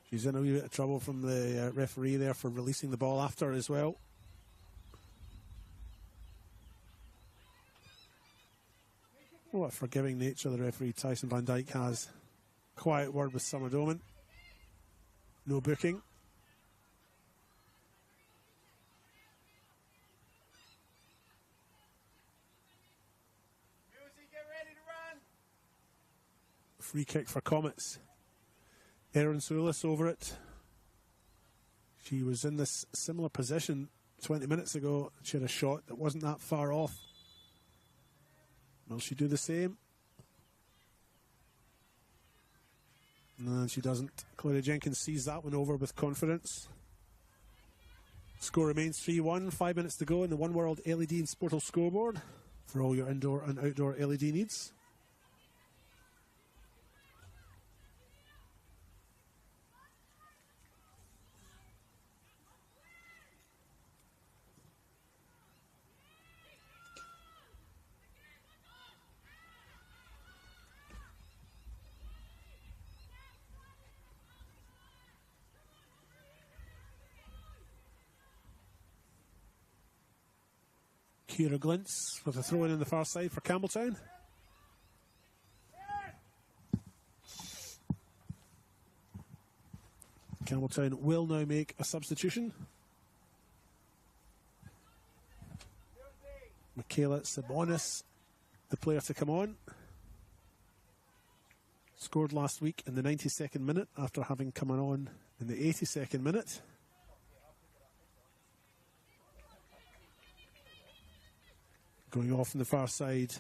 She's in a wee bit of trouble from the referee there for releasing the ball after as well. What a forgiving nature the referee Tyson Van Dyke has. Quiet word with Summer Doman. No booking. Free kick for Comets. Erin Soulis over it. She was in this similar position 20 minutes ago. She had a shot that wasn't that far off. Will she do the same? No, she doesn't. Claudia Jenkins sees that one over with confidence. Score remains 3-1. 5 minutes to go in the One World LED and Sportal scoreboard for all your indoor and outdoor LED needs. Kira Glintz with a throw in the far side for Campbelltown. Campbelltown will now make a substitution. Michaela Sabonis, the player to come on. Scored last week in the 92nd minute after having come on in the 82nd minute. Going off on the far side,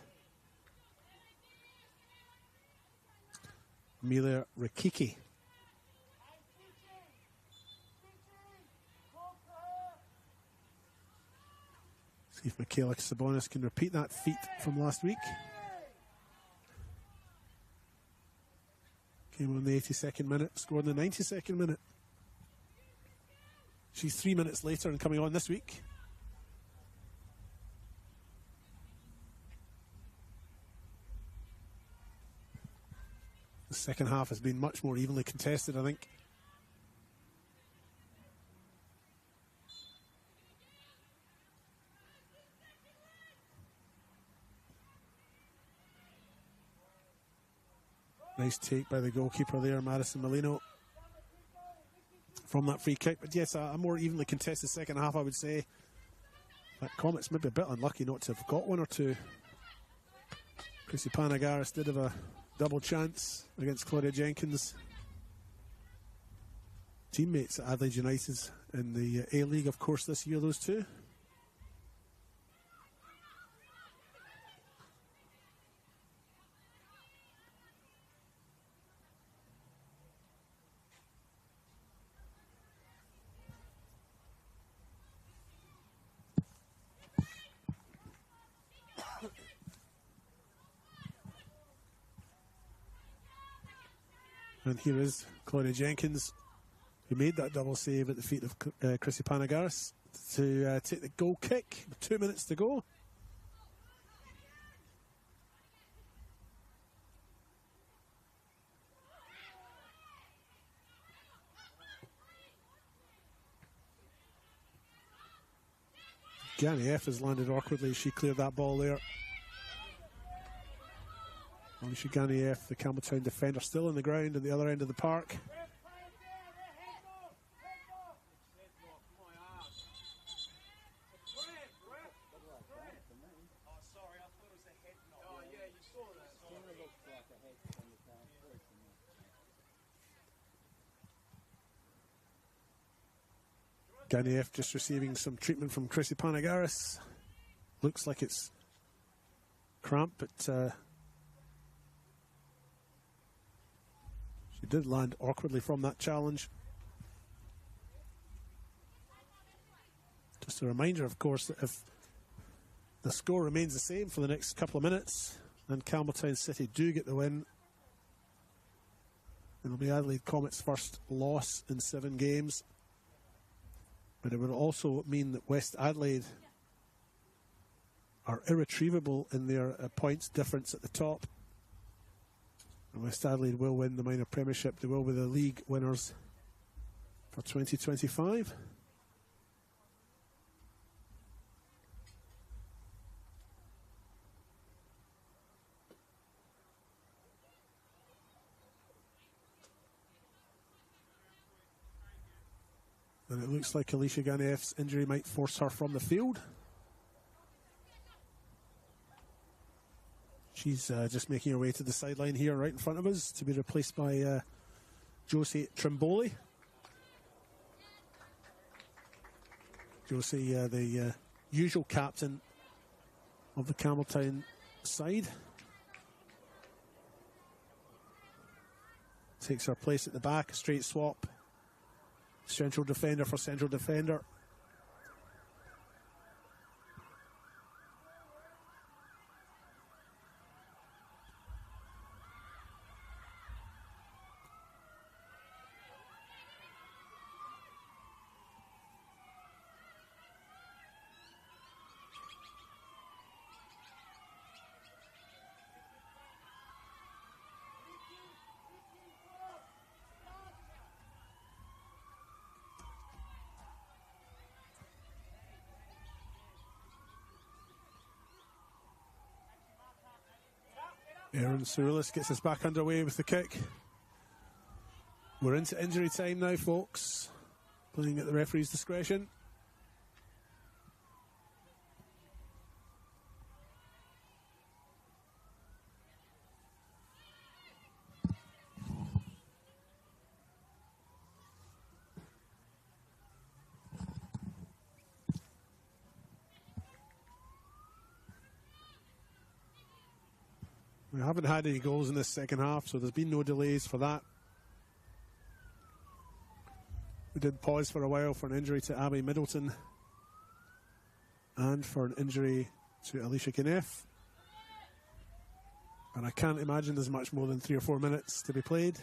Amelia Rikiki. See if Michaela Sabonis can repeat that feat from last week. Came on the 82nd minute, scored in the 92nd minute. She's 3 minutes later and coming on this week. The second half has been much more evenly contested, I think. Nice take by the goalkeeper there, Madison Molino, from that free kick. But yes, a more evenly contested second half, I would say. But Comets maybe a bit unlucky not to have got one or two. Chrissy Panagaris did have a double chance against Claudia Jenkins. Teammates at Adelaide United in the A-League, of course, this year, those two. And here is Claudia Jenkins, who made that double save at the feet of Chrissy Panagaris to take the goal kick with 2 minutes to go. Gani F has landed awkwardly. She cleared that ball there. Alicia Ganieff, the Campbelltown defender, still on the ground at the other end of the park. Ganieff just receiving some treatment from Chrissy Panagaris. Looks like it's cramp, but she did land awkwardly from that challenge. Just a reminder, of course, that if the score remains the same for the next couple of minutes and Campbelltown City do get the win, it'll be Adelaide Comets' first loss in 7 games. But it would also mean that West Adelaide are irretrievable in their points difference at the top. And West Adelaide will win the minor premiership. They will be the league winners for 2025. And it looks like Alicia Ganieff's injury might force her from the field. She's just making her way to the sideline here right in front of us to be replaced by Josie Trimboli. Josie, the usual captain of the Campbelltown side, takes her place at the back, a straight swap. Central defender for central defender. Aaron Soulis gets us back underway with the kick. We're into injury time now, folks. Playing at the referee's discretion. We haven't had any goals in this second half, so there's been no delays for that. We did pause for a while for an injury to Abby Middleton and for an injury to Alicia Ganieff. And I can't imagine there's much more than 3 or 4 minutes to be played.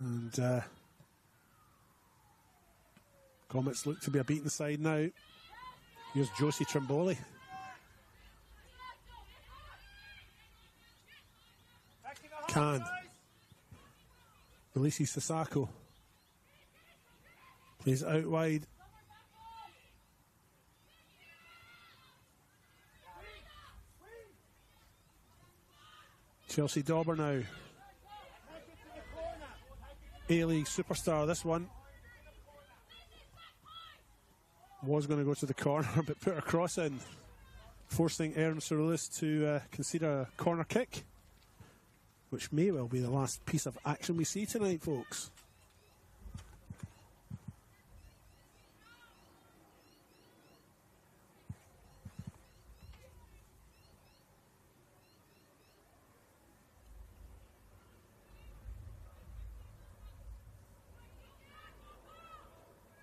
And Comets look to be a beaten side now. Here's Josie Trimboli. Khan. Elise Sasako. Plays it out wide. Chelsea Dauber now. A-League superstar, this one. Was going to go to the corner, but put her cross in, forcing Erin Cerulis to concede a corner kick, which may well be the last piece of action we see tonight, folks.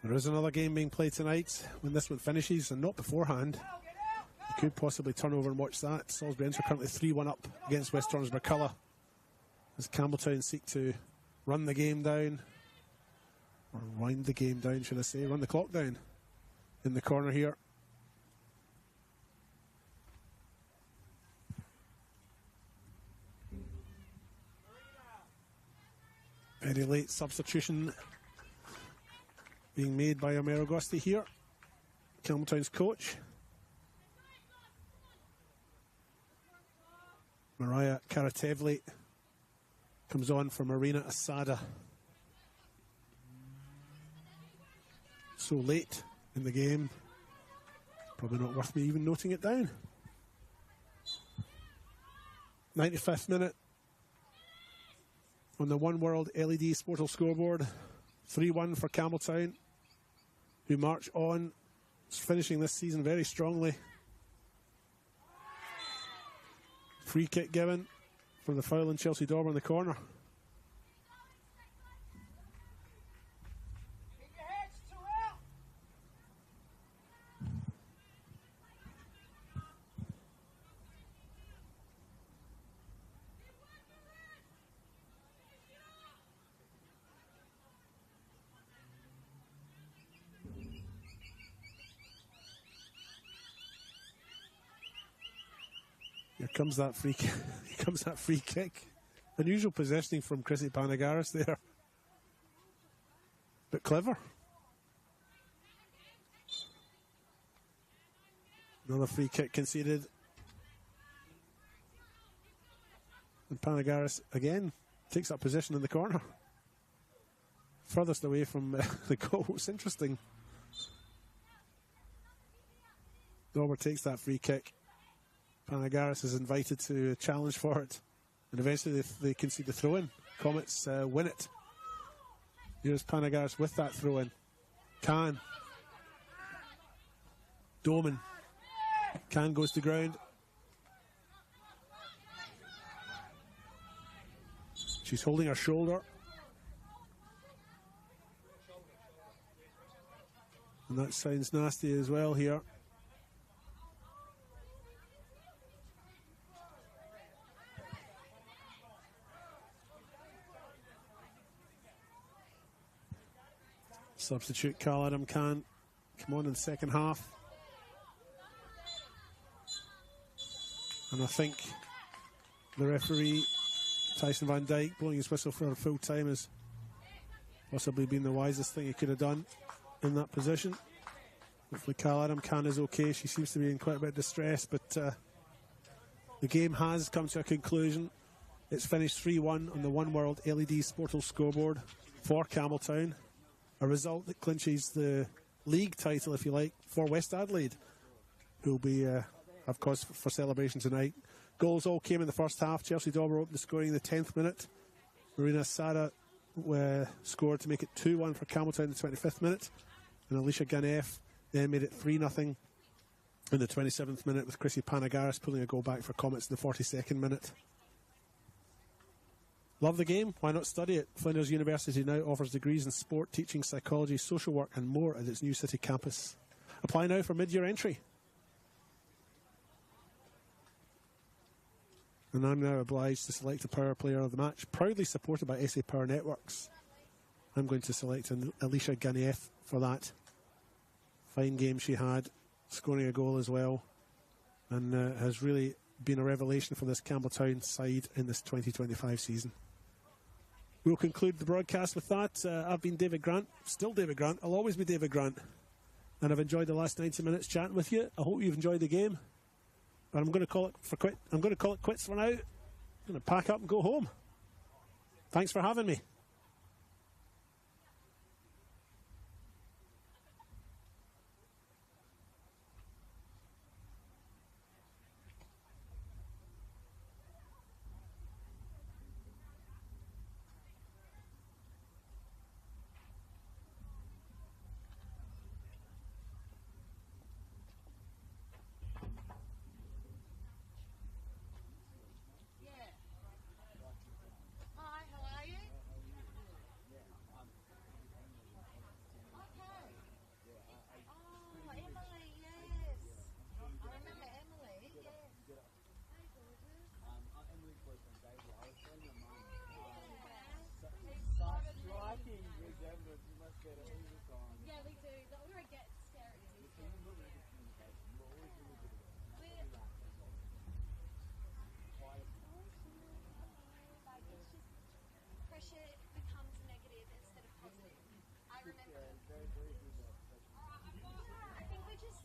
There is another game being played tonight. When this one finishes, and not beforehand, you could possibly turn over and watch that. Salisbury Inns are currently 3-1 up against West Torrens McCullough as Campbelltown seek to run the game down, or wind the game down, should I say, run the clock down in the corner here. Very late substitution being made by Omer Augusti here, Campbelltown's coach. Mariah Karatevli comes on for Marina Asada. So late in the game, probably not worth me even noting it down. 95th minute on the One World LED Sportal scoreboard. 3-1 for Campbelltown, who march on, finishing this season very strongly. Free kick given for the foul on Chelsea Dauber in the corner. Here comes that free kick. Here comes that free kick. Unusual positioning from Chrissy Panagaris there, but clever. Another free kick conceded, and Panagaris again takes that position in the corner, furthest away from the goal. It's interesting. Dauber takes that free kick. Panagaris is invited to challenge for it, and eventually they concede the throw-in. Comets win it. Here's Panagaris with that throw-in. Khan. Doman. Khan goes to ground. She's holding her shoulder. And that sounds nasty as well here. Substitute Carl Adam Khan come on in the second half. And I think the referee, Tyson Van Dyke, blowing his whistle for a full time has possibly been the wisest thing he could have done in that position. Hopefully Carl Adam Khan is okay. She seems to be in quite a bit of distress, but the game has come to a conclusion. It's finished 3-1 on the One World LED Sportal scoreboard for Campbelltown. A result that clinches the league title, if you like, for West Adelaide, who will be, of course, for celebration tonight. Goals all came in the first half. Chelsea Dauber opened the scoring in the 10th minute. Marina Sada scored to make it 2-1 for Campbelltown in the 25th minute. And Alicia Ganef then made it 3-0 in the 27th minute, with Chrissy Panagaris pulling a goal back for Comets in the 42nd minute. Love the game? Why not study it? Flinders University now offers degrees in sport, teaching, psychology, social work and more at its new city campus. Apply now for mid-year entry. And I'm now obliged to select a power player of the match, proudly supported by SA Power Networks. I'm going to select Alicia Ganeff for that. Fine game she had, scoring a goal as well, and has really been a revelation for this Campbelltown side in this 2025 season. We'll conclude the broadcast with that. I've been David Grant, still David Grant. I'll always be David Grant. And I've enjoyed the last 90 minutes chatting with you. I hope you've enjoyed the game. But I'm going to call it quits for now. I'm going to pack up and go home. Thanks for having me. I think we're just...